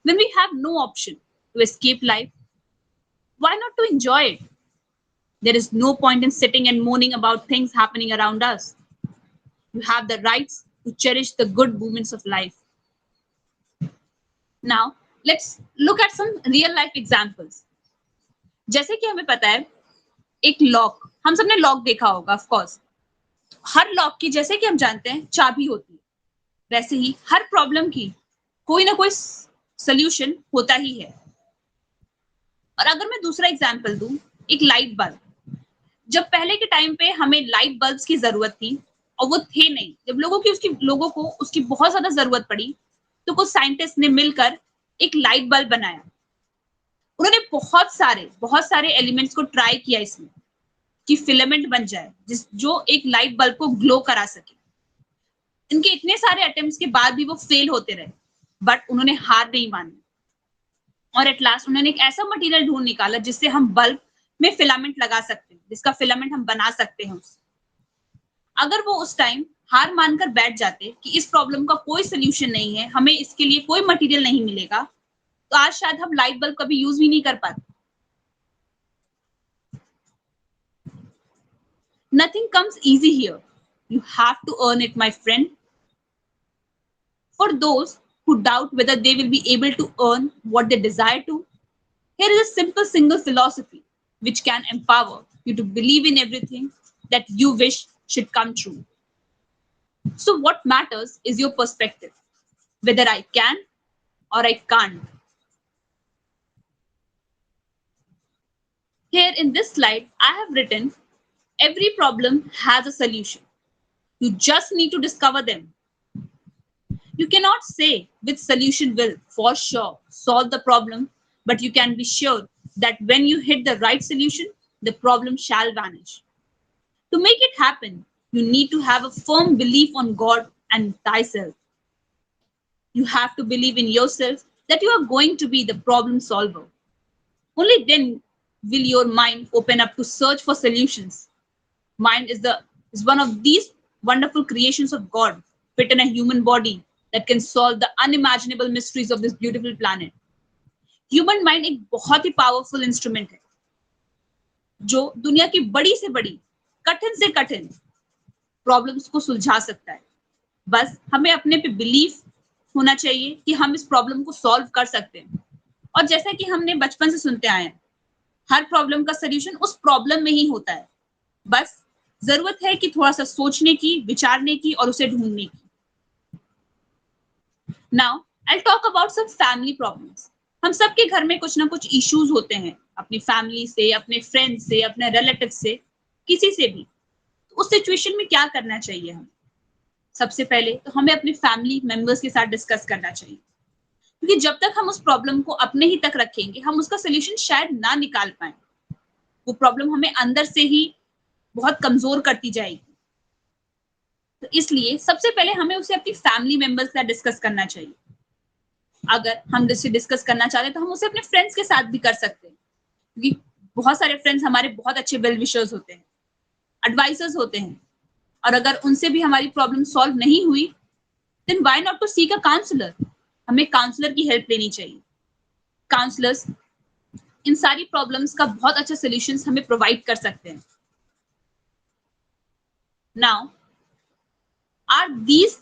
[SPEAKER 6] When we have no option to escape life, why not to enjoy it? There is no point in sitting and moaning about things happening around us. You have the rights to cherish the good moments of life. Now, let's look at some real life examples. जैसे कि हमें पता है एक lock, हम सबने lock देखा होगा ऑफ कोर्स. हर लॉक की जैसे कि हम जानते हैं चाबी होती है, वैसे ही हर प्रॉब्लम की कोई ना कोई सॉल्यूशन होता ही है. और अगर मैं दूसरा एग्जांपल दूं, एक लाइट बल्ब. जब पहले के टाइम पे हमें लाइट बल्ब्स की जरूरत थी और वो थे नहीं, जब लोगों को उसकी बहुत ज्यादा जरूरत पड़ी, तो कुछ साइंटिस्ट ने मिलकर एक लाइट बल्ब बनाया. उन्होंने बहुत सारे एलिमेंट्स को ट्राई किया इसमें कि फिलामेंट बन जाए जो एक लाइट बल्ब को ग्लो करा सके. इनके इतने सारे अटेम्प्ट्स के बाद भी वो फेल होते रहे, बट उन्होंने हार नहीं मानी और एट लास्ट उन्होंने एक ऐसा मटेरियल ढूंढ निकाला जिससे हम बल्ब में फिलामेंट लगा सकते हैं, जिसका फिलामेंट हम बना सकते हैं उससे. अगर वो उस टाइम हार मानकर बैठ जाते कि इस प्रॉब्लम का कोई सोल्यूशन नहीं है, हमें इसके लिए कोई मटेरियल नहीं मिलेगा, तो आज शायद हम लाइट बल्ब कभी यूज भी नहीं कर पाते. Nothing comes easy here. You have to earn it, my friend. For those who doubt whether they will be able to earn what they desire to, here is a simple single philosophy which can empower you to believe in everything that you wish should come true. So, what matters is your perspective, whether I can or I can't. Here in this slide, I have written every problem has a solution. You just need to discover them. You cannot say which solution will, for sure, solve the problem, but you can be sure that when you hit the right solution, the problem shall vanish. To make it happen, you need to have a firm belief on God and thyself. You have to believe in yourself that you are going to be the problem solver. Only then will your mind open up to search for solutions. Mind is one of these wonderful creations of God fit in a human body that can solve the unimaginable mysteries of this beautiful planet. Human mind एक बहुत ही powerful instrument है जो दुनिया की बड़ी से बड़ी, कठिन से कठिन प्रॉब्लम्स को सुलझा सकता है. बस हमें अपने पे बिलीफ होना चाहिए कि हम इस प्रॉब्लम को सॉल्व कर सकते हैं. और जैसा कि हमने बचपन से सुनते आए हैं, हर प्रॉब्लम का सॉल्यूशन उस प्रॉब्लम में ही होता है. बस जरूरत है कि थोड़ा सा सोचने की, विचारने की और उसे ढूंढने की. Now, I'll talk about some family problems. हम सबके घर में कुछ ना कुछ इश्यूज होते हैं, अपनी फैमिली से, अपने फ्रेंड से, अपने रिलेटिव से, किसी से भी. तो उस सिचुएशन में क्या करना चाहिए हम? सबसे पहले तो हमें अपने फैमिली मेंबर्स के साथ डिस्कस करना चाहिए, क्योंकि जब तक हम उस प्रॉब्लम को अपने ही तक रखेंगे, हम उसका सोल्यूशन शायद ना निकाल पाए. वो प्रॉब्लम हमें अंदर से ही बहुत कमजोर करती जाएगी. तो इसलिए सबसे पहले हमें उसे अपनी फैमिली मेंबर्स के साथ डिस्कस करना चाहिए. अगर हम इसे डिस्कस करना चाहते हैं तो हम उसे अपने फ्रेंड्स के साथ भी कर सकते हैं, क्योंकि बहुत सारे फ्रेंड्स हमारे बहुत अच्छे वेल विशर्स होते हैं, एडवाइजर्स होते हैं. और अगर उनसे भी हमारी प्रॉब्लम सॉल्व नहीं हुई, then why not to seek a counsellor. हमें काउंसलर की हेल्प लेनी चाहिए. काउंसलर्स इन सारी प्रॉब्लम्स का बहुत अच्छा सॉल्यूशंस हमें प्रोवाइड कर सकते हैं. नाउ आर दीज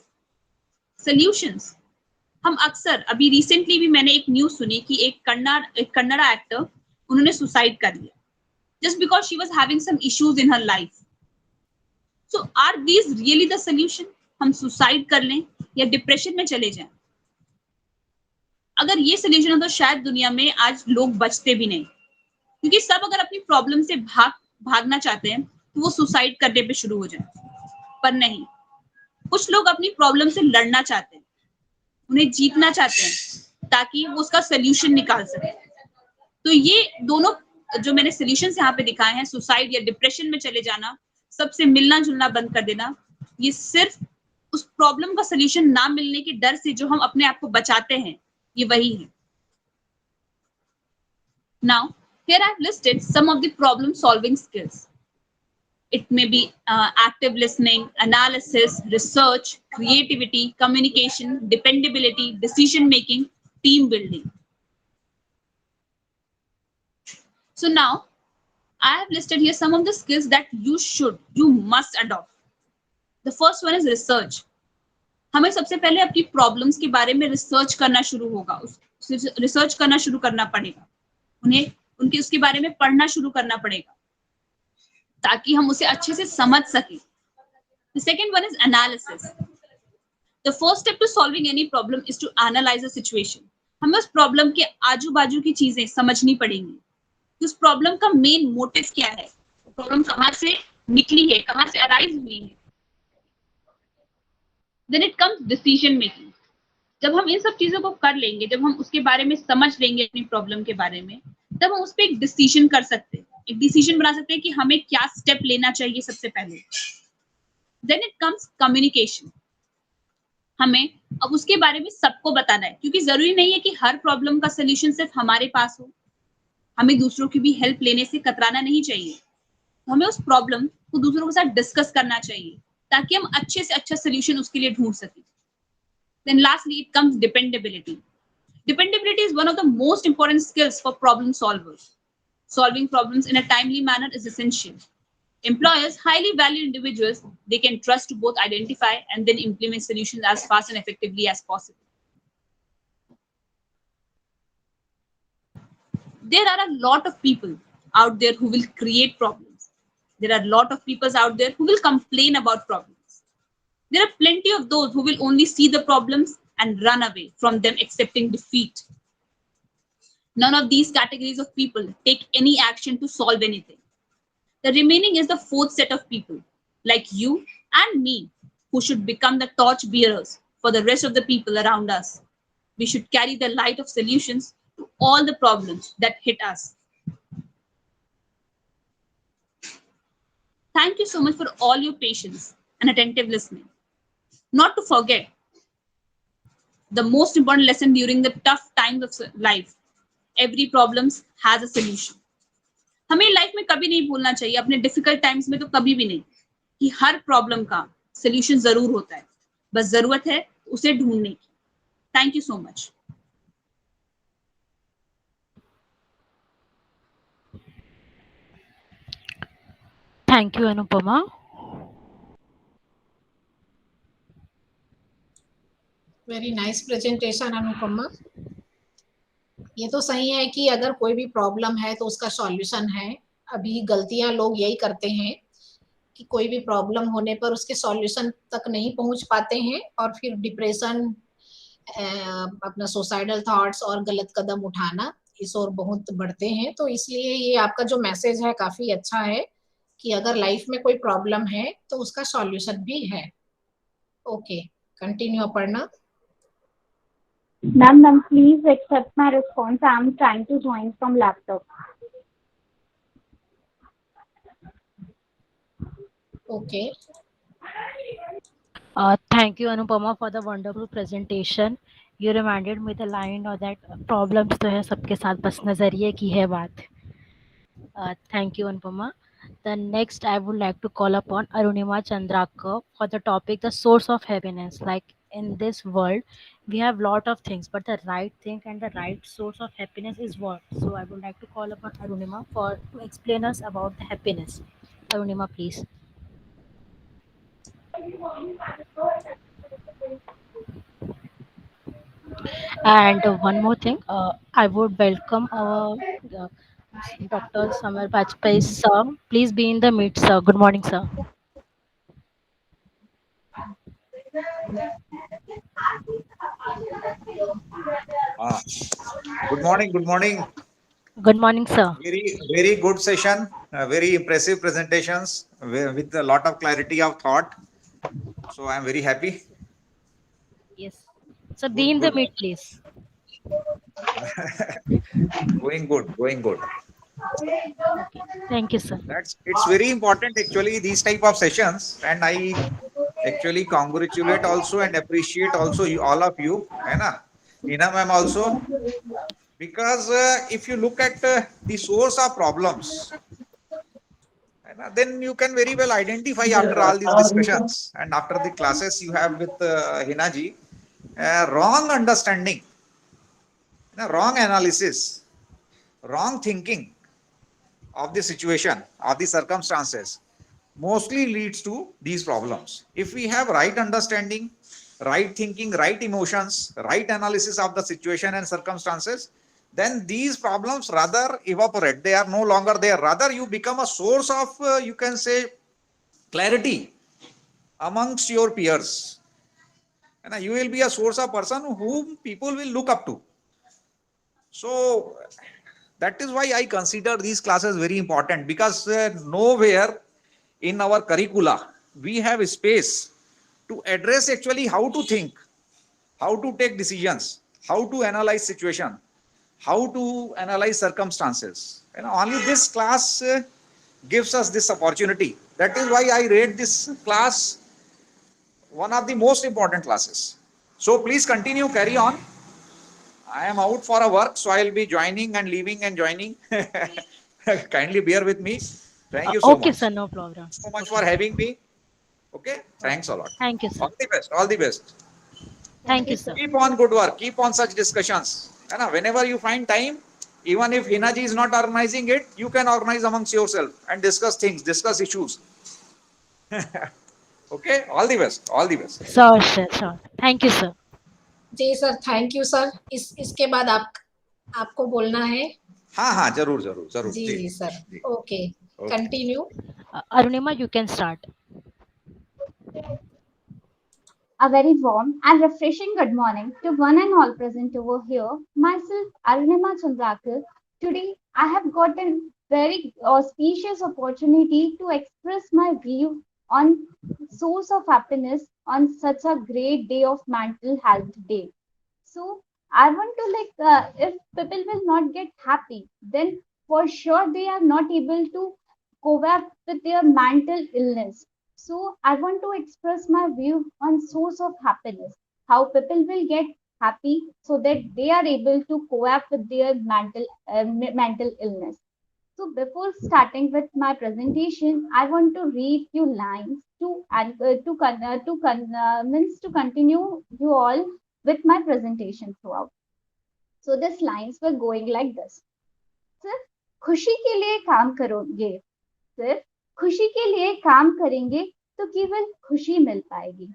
[SPEAKER 6] सॉल्यूशंस, हम अक्सर, अभी रिसेंटली भी मैंने एक न्यूज सुनी कि एक कन्नड़ा एक्टर, उन्होंने सुसाइड कर लिया just because she was having some issues in her life. So are these really the solution? हम सुसाइड कर लें या डिप्रेशन में चले जाएं? अगर ये सॉल्यूशन हो तो शायद दुनिया में आज लोग बचते भी नहीं, क्योंकि सब अगर अपनी प्रॉब्लम से भागना चाहते हैं तो वो सुसाइड करने पे शुरू हो जाए. पर नहीं, कुछ लोग अपनी प्रॉब्लम से लड़ना चाहते हैं, उन्हें जीतना चाहते हैं ताकि वो उसका सॉल्यूशन निकाल सके. तो ये दोनों जो मैंने सॉल्यूशंस यहाँ पे दिखाए हैं, सुसाइड या डिप्रेशन में चले जाना, सबसे मिलना जुलना बंद कर देना, ये सिर्फ उस प्रॉब्लम का सॉल्यूशन ना मिलने के डर से जो हम अपने आप को बचाते हैं, ये वही है. Now, here I've listed some of the problem solving skills. It may be active listening, analysis, research, creativity, communication, dependability, decision making, team building. So now I have listed here some of the skills that you must adopt. The first one is research. हमें सबसे पहले अपनी problems के बारे में research करना शुरू होगा, रिसर्च करना शुरू करना पड़ेगा, उन्हें उसके बारे में पढ़ना शुरू करना पड़ेगा ताकि हम उसे अच्छे से समझ सकें. The second one is analysis. The first step to solving any problem is to analyze the situation. हमें उस प्रॉब्लम के आजू बाजू की चीजें समझनी पड़ेंगी. उस प्रॉब्लम का मेन मोटिव क्या है, प्रॉब्लम कहाँ से निकली है, कहाँ से अराइज हुई है. Then it comes decision making. जब हम इन सब चीजों को कर लेंगे, जब हम उसके बारे में समझ लेंगे अपनी प्रॉब्लम के बारे में, तब हम उस पर एक डिसीजन कर सकते हैं, एक डिसीजन बना सकते हैं कि हमें क्या स्टेप लेना चाहिए सबसे पहले. Then it comes communication. हमें अब उसके बारे में सबको बताना है, क्योंकि जरूरी नहीं है कि हर प्रॉब्लम का सोल्यूशन सिर्फ हमारे पास हो. हमें दूसरों की भी हेल्प लेने से कतराना नहीं चाहिए. तो हमें उस प्रॉब्लम को दूसरों के साथ डिस्कस करना चाहिए ताकि हम अच्छे से अच्छा सोल्यूशन उसके लिए ढूंढ सकें. Then lastly, it comes dependability. Dependability is one of the most important skills for problem solvers. Solving problems in a timely manner is essential. Employers highly value individuals they can trust to both identify and then implement solutions as fast and effectively as possible. There are a lot of people out there who will create problems. There are a lot of people out there who will complain about problems. There are plenty of those who will only see the problems and run away from them, accepting defeat. None of these categories of people take any action to solve anything. The remaining is the fourth set of people, like you and me, who should become the torch bearers for the rest of the people around us. We should carry the light of solutions to all the problems that hit us. Thank you so much for all your patience and attentive listening. Not to forget, the most important lesson during the tough times of life, every problem has a solution. हमें life में कभी नहीं भूलना चाहिए, अपने difficult times में तो कभी भी नहीं, कि हर प्रॉब्लम का सॉल्यूशन जरूर होता है, बस जरूरत है उसे ढूंढने की. Thank you so much.
[SPEAKER 3] Thank you, Anupama.
[SPEAKER 2] Very nice presentation Anupama. ये तो सही है कि अगर कोई भी प्रॉब्लम है तो उसका सॉल्यूशन है. अभी गलतियां लोग यही करते हैं कि कोई भी प्रॉब्लम होने पर उसके सॉल्यूशन तक नहीं पहुंच पाते हैं और फिर डिप्रेशन, अपना सुसाइडल थॉट्स और गलत कदम उठाना इस ओर बहुत बढ़ते हैं. तो इसलिए ये आपका जो मैसेज है काफी अच्छा है कि अगर लाइफ में कोई प्रॉब्लम है तो उसका सॉल्यूशन भी है. Okay, continue Aparna.
[SPEAKER 7] Ma'am, please accept my response. I am trying to join from laptop.
[SPEAKER 2] Okay.
[SPEAKER 3] Thank you, Anupama, for the wonderful presentation. You reminded me the line or that problems तो है सबके साथ, बस नजरिए की है बात. Thank you, Anupama. The next, I would like to call upon Arunima Chandrakar for the topic, the source of happiness. Like in this world, we have lot of things, but the right thing and the right source of happiness is what? So I would like to call upon Arunima to explain us about the happiness. Arunima, please. And one more thing, I would welcome our Dr. Samar Bajpai sir. Please be in the meet, sir. Good morning, sir.
[SPEAKER 8] Good morning. Good morning.
[SPEAKER 3] Good morning, sir.
[SPEAKER 8] Very good session. Very impressive presentations with a lot of clarity of thought. So I am very happy.
[SPEAKER 3] Yes. So be in the meet, please.
[SPEAKER 8] Going good.
[SPEAKER 3] Okay. Thank you, sir.
[SPEAKER 8] It's very important actually these type of sessions, and I actually congratulate also and appreciate also all of you, है ना? Ina ma'am also, because if you look at the source of problems, then you can very well identify after all these discussions and after the classes you have with Hina ji, wrong understanding, wrong analysis, wrong thinking of the situation or the circumstances mostly leads to these problems. If we have right understanding, right thinking, right emotions, right analysis of the situation and circumstances, then these problems rather evaporate. They are no longer there. Rather, you become a source of, you can say, clarity amongst your peers. And you will be a source of person whom people will look up to. So that is why I consider these classes very important, because nowhere in our curricula we have space to address actually how to think, how to take decisions, how to analyze situation, how to analyze circumstances. Only this class gives us this opportunity. That is why I rate this class one of the most important classes. So please continue, carry on. I am out for a work, so I will be joining and leaving and joining. Kindly bear with me. Thank you so much.
[SPEAKER 3] Okay, sir, no problem.
[SPEAKER 8] So much for having me. Okay, thanks a lot.
[SPEAKER 3] Thank you, sir.
[SPEAKER 8] All the best. All the best.
[SPEAKER 3] Thank you, sir.
[SPEAKER 8] Keep on good work. Keep on such discussions. Whenever you find time, even if Hinaji is not organizing it, you can organize amongst yourself and discuss things, discuss issues. Okay, all the best, all the best.
[SPEAKER 3] Sure, sir, sure. Thank you, sir.
[SPEAKER 2] जी sir, thank you sir. इसके बाद आपको बोलना है।
[SPEAKER 8] हाँ हाँ, जरूर जरूर जरूर
[SPEAKER 2] जी
[SPEAKER 8] जी
[SPEAKER 2] जी सर,
[SPEAKER 8] जी।
[SPEAKER 2] Okay,
[SPEAKER 8] Okay.
[SPEAKER 2] Continue.
[SPEAKER 3] Arunima, you can start.
[SPEAKER 7] A very warm and refreshing good morning to one and all present over here. Myself, Arunima Chandrakar. Today, I have got a very auspicious opportunity to express my view on source of happiness on such a great day of mental health day. So, I want to if people will not get happy, then for sure they are not able to cope up with their mental illness. So I want to express my view on source of happiness, how people will get happy so that they are able to cope up with their mental illness. So before starting with my presentation, I want to read few lines to continue you all with my presentation throughout. So these lines were going like this. सिर्फ खुशी के लिए काम करोगे, सिर्फ खुशी के लिए काम करेंगे तो केवल खुशी मिल पाएगी।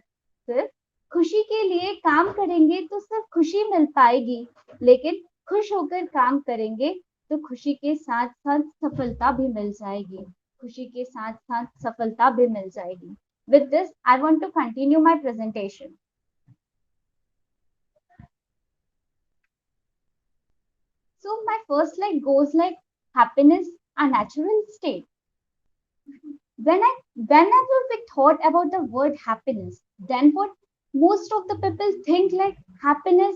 [SPEAKER 7] सिर्फ खुशी के लिए काम करेंगे तो सिर्फ खुशी मिल पाएगी, लेकिन खुश होकर काम करेंगे तो खुशी के साथ साथ सफलता भी मिल जाएगी। खुशी के साथ साथ सफलता भी मिल जाएगी। With this, I want to continue my presentation. So my first slide goes like happiness, a natural state. Whenever we thought about the word happiness, then what most of the people think like happiness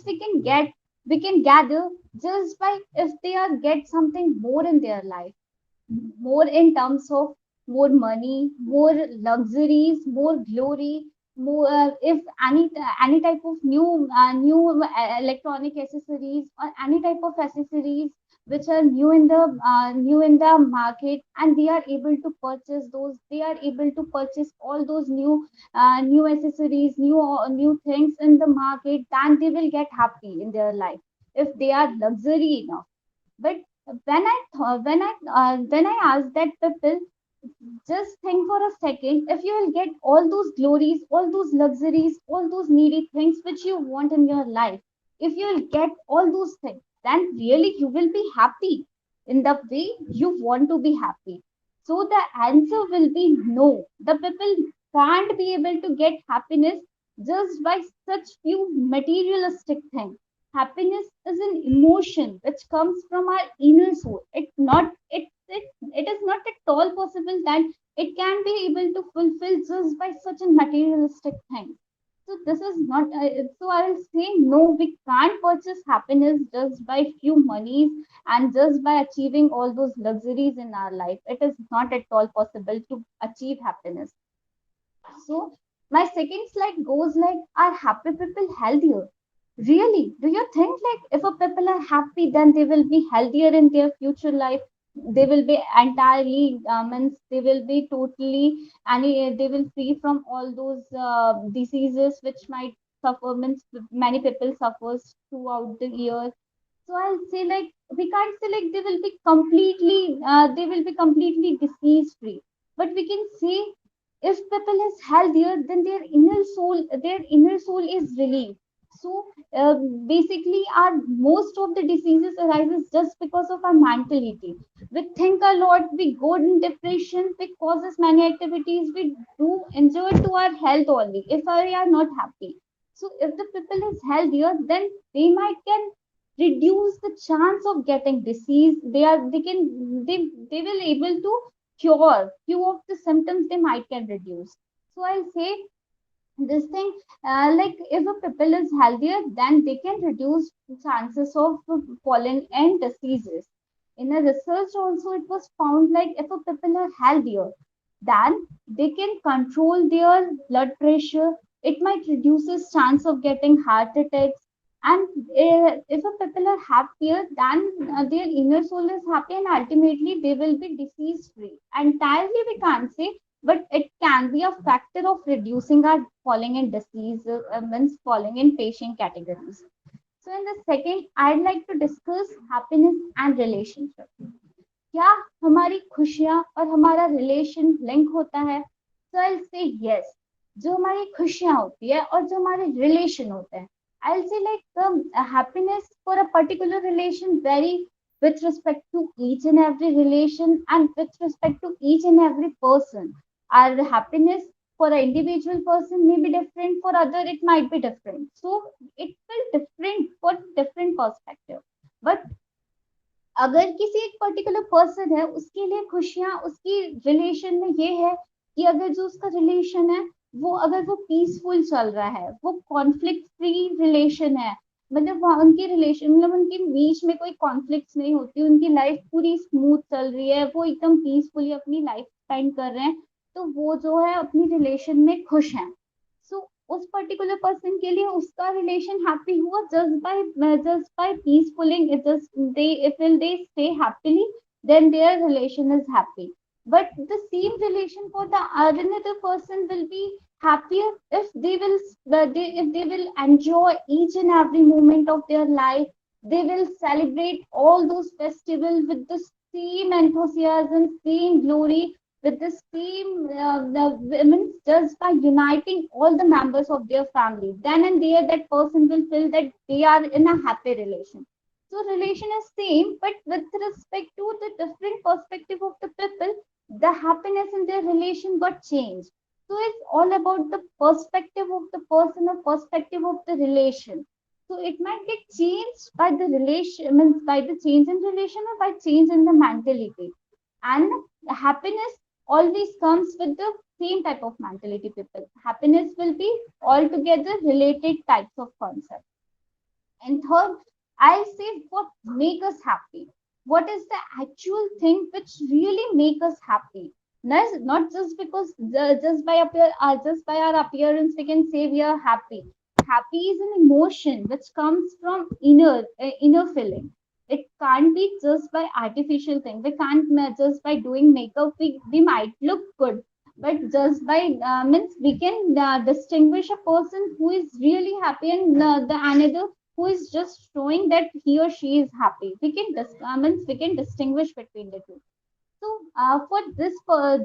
[SPEAKER 7] we can gather just by if they are get something more in their life, more in terms of more money, more luxuries, more glory, more if any type of new electronic accessories or any type of accessories which are new in the market, and they are able to purchase those. They are able to purchase all those new accessories, new things in the market. Then they will get happy in their life if they are luxury enough. But when I ask that people, just think for a second, if you will get all those glories, all those luxuries, all those needy things which you want in your life, if you will get all those things, then really you will be happy in the way you want to be happy. So the answer will be no. The people can't be able to get happiness just by such few materialistic things. Happiness is an emotion which comes from our inner soul. It is not at all possible that it can be able to fulfill just by such a materialistic thing. So this is not. So I will say no. We can't purchase happiness just by few monies and just by achieving all those luxuries in our life. It is not at all possible to achieve happiness. So my second slide goes like, are happy people healthier? Really? Do you think like if a people are happy, then they will be healthier in their future life? They will be entirely means they will be totally they will free from all those diseases which might suffer means many people suffers throughout the year. So I'll say like we can't say like they will be completely disease free, but we can say if people is healthier, then their inner soul is relieved. So basically, our most of the diseases arises just because of our mentality. We think a lot, we go in depression, we causes many activities, we do injure to our health only if we are not happy. So if the people is healthier, then they might can reduce the chance of getting disease. They will able to cure few of the symptoms they might can reduce. So I'll say this thing like if a people is healthier, then they can reduce chances of falling and diseases. In a research also it was found like if a people are healthier, then they can control their blood pressure. It might reduces chance of getting heart attacks. And if a people are happier, then their inner soul is happy, and ultimately they will be disease free. Entirely we can't say, but it can be a factor of reducing our falling in disease means falling in patient categories. So in the second, I'd like to discuss happiness and relationship. क्या हमारी खुशियां और हमारा relation link होता है? So I'll say yes. जो हमारी खुशियां होती है और जो हमारे रिलेशन होते हैं, I'll say like the happiness for a particular relation vary with respect to each and every relation and with respect to each and every person. Our happiness for an individual person may be different, for other it might be different. So it will different for different perspective. But अगर किसी एक particular person है, उसके लिए खुशियां उसकी relation में ये है कि अगर जो उसका रिलेशन है वो अगर वो पीसफुल चल रहा है, वो कॉन्फ्लिक्ट फ्री रिलेशन है, मतलब उनकी रिलेशन मतलब उनके बीच में कोई कॉन्फ्लिक्ट नहीं होती, उनकी लाइफ पूरी स्मूथ चल रही है, वो एकदम पीसफुली अपनी लाइफ स्पेंड कर रहे हैं, तो वो जो है अपनी रिलेशन में खुश हैं. सो उस पर्टिकुलर पर्सन के लिए उसका रिलेशन हैप्पी हुआ just by peacefuling it, just they if will they stay happily, then their relation is happy. But the same relation for the another person will be happier if they will if they will enjoy each and every moment of their life. They will celebrate all those festivals with the same enthusiasm, same glory, with the same the women, just by uniting all the members of their family, then and there that person will feel that they are in a happy relation. So relation is same, but with respect to the different perspective of the people, the happiness in their relation got changed. So it's all about the perspective of the person or perspective of the relation. So it might get changed by the relation, means by the change in relation or by change in the mentality. And happiness always comes with the same type of mentality people. Happiness will be altogether related types of concepts. And third, I'll say what make us happy. What is the actual thing which really make us happy? Not just because just by our appearance we can say we are happy. Happy is an emotion which comes from inner feeling. It can't be just by artificial thing. We can't just by doing makeup we might look good, but just by means we can distinguish a person who is really happy and the another who is just showing that he or she is happy. We can means we can distinguish between the two. So for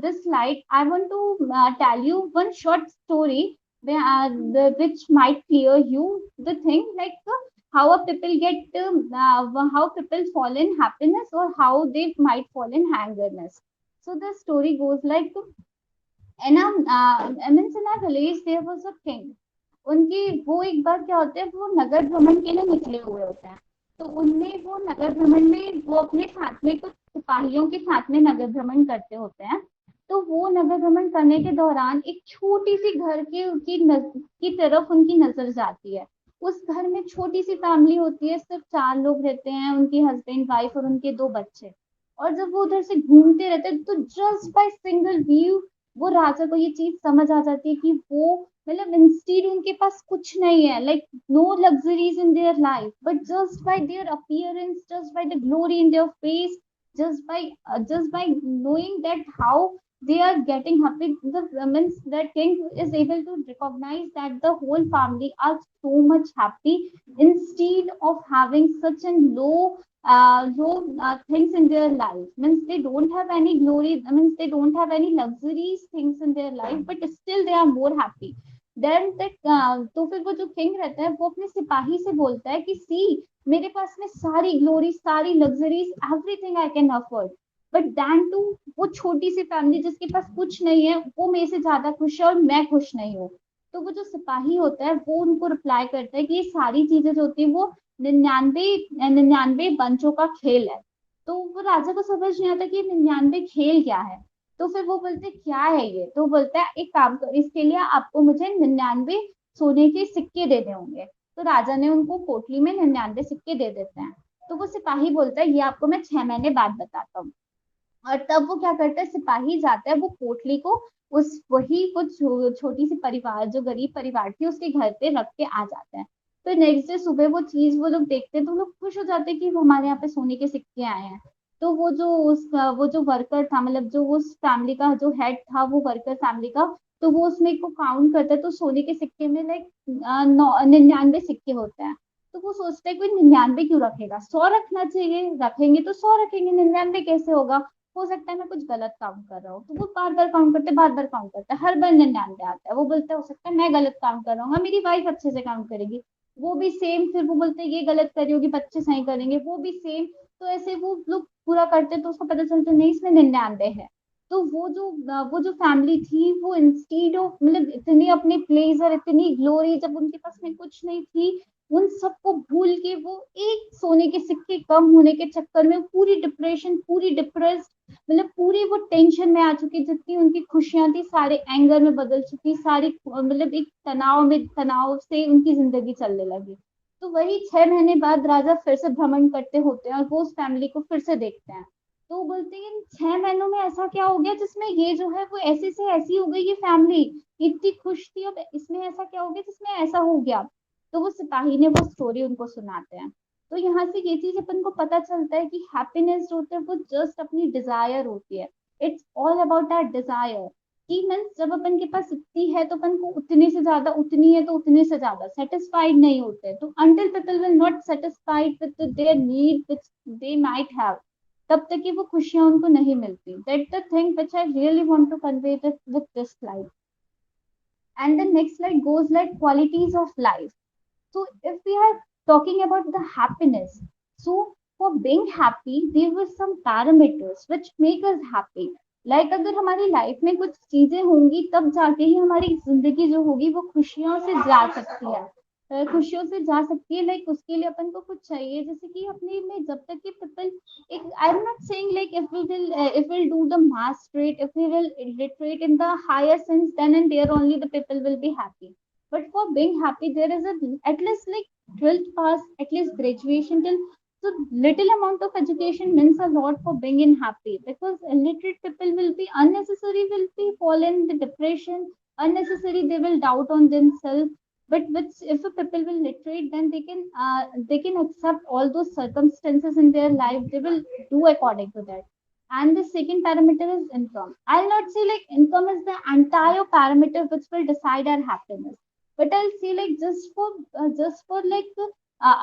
[SPEAKER 7] this slide, I want to tell you one short story which might clear you the thing like how a people get how people fall in happiness or how they might fall in angerness. So the story goes like in a village there was a king. उनकी वो एक बार क्या होता है, वो नगर भ्रमण के लिए निकले हुए होते हैं. तो उनमें वो नगर भ्रमण में वो अपने साथ में कुछ सिपाहियों के साथ में नगर भ्रमण करते होते हैं. तो वो नगर भ्रमण करने के दौरान एक छोटी सी घर की तरफ उनकी नजर जाती है. उस घर में छोटी सी फैमिली होती है, सिर्फ 4 लोग रहते हैं, उनके हस्बैंड वाइफ और उनके 2 बच्चे. और जब वो उधर से घूमते रहते हैं तो जस्ट बाय सिंगल व्यू वो राजा को ये चीज समझ आ जाती है कि वो मतलब इंस्टीड उनके पास कुछ नहीं है, like no luxuries in their life, but just by their appearance, just by the glory in their face, just by knowing that how they are getting happy, the means that king is able to recognize that the whole family are so much happy instead of having such a low things in their life. Means they don't have any glory, means they don't have any luxuries things in their life, but still they are more happy. Then that तो फिर वो जो king रहता है वो अपने सिपाही से बोलता है कि सी मेरे पास में सारी ग्लोरी, सारी luxuries, everything I can afford, but then too वो छोटी सी फैमिली जिसके पास कुछ नहीं है वो मेरे से ज्यादा खुश है और मैं खुश नहीं हूँ. तो वो जो सिपाही होता है वो उनको रिप्लाई करता है कि ये सारी चीजें जो होती है वो 99 बंचों का खेल है. तो वो राजा को समझ नहीं आता कि 99 खेल क्या है. तो फिर वो बोलते क्या है ये, तो बोलता है एक काम कर, इसके लिए आपको मुझे 99 सोने के सिक्के देने होंगे. तो राजा ने उनको पोटली में 99 सिक्के दे देते हैं. तो वो सिपाही बोलता है ये आपको मैं 6 महीने बाद बताता हूँ. और तब वो क्या करता है, सिपाही जाता है वो पोटली को उस वही कुछ छोटी सी परिवार जो गरीब परिवार थी उसके घर पे रख के आ जाता है. तो नेक्स्ट डे सुबह वो चीज वो लोग देखते हैं तो लोग खुश हो जाते हैं कि हमारे यहाँ पे सोने के सिक्के आए हैं. तो वो जो वर्कर था, मतलब जो उस फैमिली का जो हेड था वो वर्कर फैमिली का, तो वो उसमें को काउंट करता है तो सोने के सिक्के में लाइक 99 सिक्के होते हैं. तो वो सोचता है कोई 99 क्यों रखेगा, 100 रखना चाहिए, रखेंगे तो 100 रखेंगे, 99 कैसे होगा, हो सकता है मैं कुछ गलत काम कर रहा हूँ। तो वो बार बार काउंट करते, बार बार काउंट करता है, हर बार 99 आता है। वो बोलता है हो सकता है मैं गलत काम कर रहा हूँ, मेरी वाइफ अच्छे से काउंट करेगी, वो भी सेम, फिर वो बोलते हैं ये गलत करी होगी, बच्चे सही करेंगे, वो भी सेम। तो ऐसे वो लोग पूरा करते, तो उसको पता चलता नहीं इसमें 99 है। तो वो जो फैमिली थी, वो इंस्टीड ऑफ मतलब इतनी अपनी प्लेजर, इतनी ग्लोरी, जब उनके पास में कुछ नहीं थी, उन सबको भूल के वो एक सोने के सिक्के कम होने के चक्कर में पूरी डिप्रेशन, पूरी डिप्रेस्ड, मतलब पूरी वो टेंशन में आ चुकी, जितनी उनकी खुशियां थी सारे एंगर में बदल चुकी, सारी मतलब एक तनाव से उनकी जिंदगी चलने लगी। तो वही 6 महीने बाद राजा फिर से भ्रमण करते होते हैं और वो उस फैमिली को फिर से देखते हैं। तो वो बोलते हैं इन 6 महीनों में ऐसा क्या हो गया जिसमें ये जो है वो ऐसे से ऐसी हो गई, ये फैमिली इतनी खुश थी, अब इसमें ऐसा क्या हो गया जिसमें ऐसा हो गया। तो वो सिपाही ने वो स्टोरी उनको सुनाते हैं। तो यहाँ से ये चीज अपन को पता चलता है कि हैप्पीनेस जो होता है वो जस्ट अपनी डिजायर होती है। It's all about that desire, कि मीन्स जब अपन के पास इतनी है तो अपन को उतने से ज्यादा, उतनी है तो उतने से ज्यादा सेटिस्फाइड नहीं होते। तो until people will not satisfied with their need which they might have, तब तक कि वो खुशियां उनको नहीं मिलती। That the thing which I really want to convey with this slide. And the next slide goes like qualities of life. So if we are talking about the happiness, so for being happy, there were some parameters which make us happy. Like अगर हमारी life में कुछ चीजें होंगी तब जाके ही हमारी जिंदगी जो होगी वो खुशियों से जा सकती है, खुशियों से जा सकती है। लाइक उसके लिए अपन को कुछ चाहिए, जैसे कि अपने में जब तक कि पीपल, एक I am not saying like if we'll do the mass trade, if we will literate in the higher sense, then and there only the people will be happy. But for being happy, there is a at least like 12th pass, at least graduation till, so little amount of education means a lot for being in happy, because illiterate people will be unnecessary, will be fall in the depression, unnecessary they will doubt on themselves. But which if a people will literate, then they can accept all those circumstances in their life, they will do according to that. And the second parameter is income. I'll not say like income is the entire parameter which will decide our happiness, but I'll say like just for like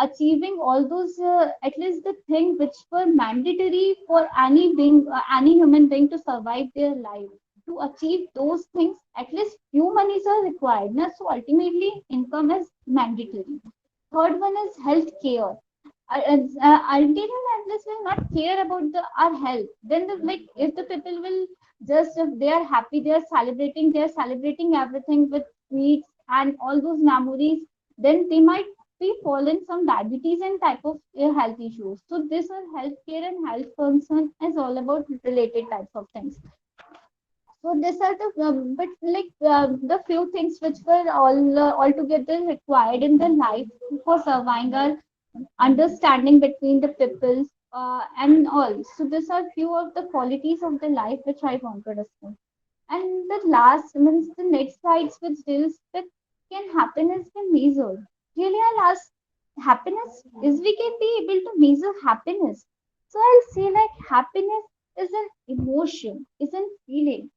[SPEAKER 7] achieving all those at least the thing which were mandatory for any being, any human being to survive their life, to achieve those things at least few monies are required na? So ultimately income is mandatory. Third one is health care. Until and unless we not care about our health, then like if the people will just, if they are happy, they are celebrating everything with sweets and all those memories, then they might be fallen some diabetes and type of health issues. So this is healthcare and health concern is all about related types of things. So these are the but like the few things which were all altogether required in the life for surviving our understanding between the peoples and all. So these are few of the qualities of the life which I want to discuss. And the last means the next slides which deals with can happiness be measured? Really, I'll ask, happiness is we can be able to measure happiness. So I'll say like happiness is an emotion, is an feeling.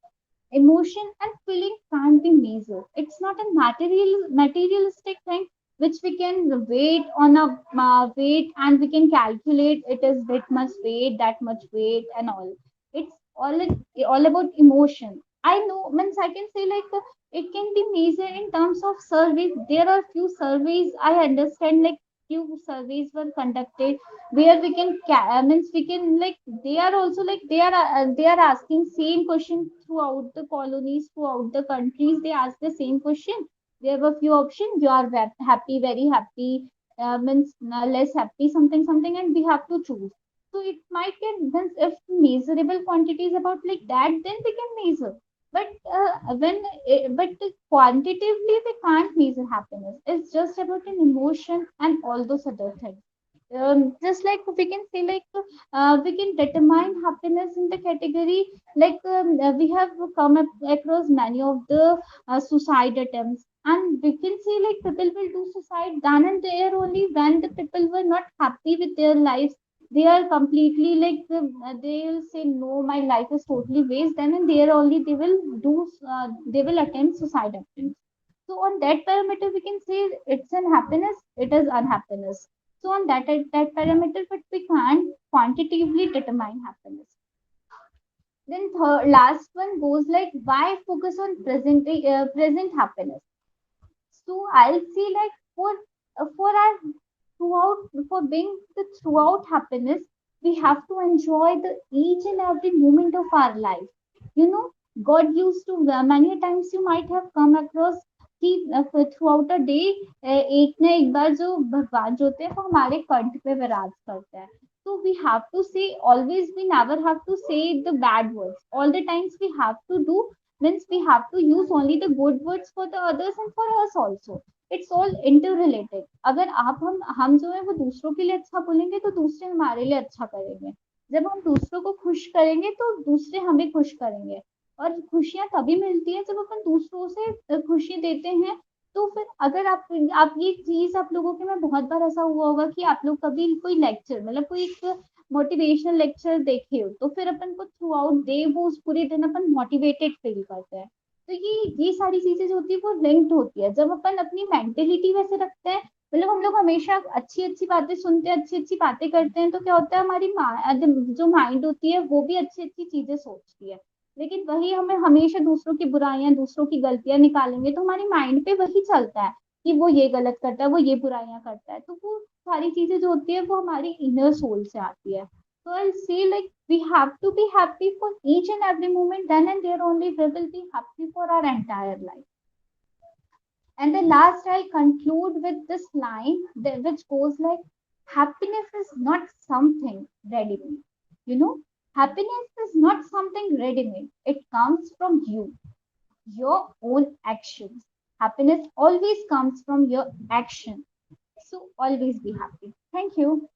[SPEAKER 7] Emotion and feeling can't be measured. It's not a materialistic thing which we can weight on a weight, and we can calculate it is that much weight, that much weight, and all. It's all about emotion. I know means I can say like it can be measured in terms of surveys. There are few surveys I understand, like few surveys were conducted where we can means we can like, they are also like they are asking same question throughout the colonies, throughout the countries, they ask the same question. There were few options, you are happy, very happy, means less happy, something something, and we have to choose. So it might get, then if measurable quantities about like that, then we can measure. But but quantitatively we can't measure happiness. It's just about an emotion and all those other things. Just like we can say like we can determine happiness in the category like we have come across many of the suicide attempts, and we can see like people will do suicide then and there only when the people were not happy with their lives. They are completely like they will say no, my life is totally waste, then and there only they will do they will attempt suicide attempts. So on that parameter, we can say it's an happiness, it is unhappiness. So on that parameter, but we can't quantitatively determine happiness. Then third, last one goes like, why focus on present happiness? So I'll say like for our throughout for being the throughout happiness, we have to enjoy the each and every moment of our life. You know, God used to many times you might have come across कि through a day एक ना एक बार जो भगवान जो होते हैं वो हमारे कंठ पे विराज करते हैं. So we have to say always, we never have to say the bad words. All the times we have to do means we have to use only the good words for the others and for us also. It's all interrelated. अगर आप हम जो है वो दूसरों के लिए अच्छा बोलेंगे तो दूसरे हमारे लिए अच्छा करेंगे. जब हम दूसरों को खुश करेंगे तो दूसरे हमें खुश करेंगे. और खुशियां तभी मिलती है जब अपन दूसरों से खुशी देते हैं. तो फिर अगर आप ये चीज आप लोगों के में बहुत बार ऐसा हुआ होगा कि आप लोग कभी कोई लेक्चर मतलब कोई एक मोटिवेशनल लेक्चर देखे हो तो फिर अपन को थ्रू आउट डे वो उस पूरे दिन अपन मोटिवेटेड फील करते हैं. तो ये सारी चीजें जो होती है वो लिंक्ड होती है. जब अपन अपनी मेंटेलिटी वैसे रखते हैं मतलब हम लोग हमेशा अच्छी अच्छी बातें सुनते हैं, अच्छी अच्छी बातें करते हैं, तो क्या होता है हमारी जो माइंड होती है वो भी अच्छी अच्छी चीजें सोचती है. लेकिन वही हमें हमेशा दूसरों की बुराइयां दूसरों की गलतियां निकालेंगे तो हमारी माइंड पे वही चलता है कि वो ये गलत करता है, वो ये बुराइयां करता है. तो वो सारी चीजें जो होती है वो हमारी इनर सोल से आती है. So I'll say like we have to be happy for each and every moment. Then and there only we will be happy for our entire life. And the last I'll conclude with this line which goes like, happiness is not something ready-made. You know, happiness is not something ready-made. It comes from you, your own actions. Happiness always comes from your action. So always be happy. Thank you.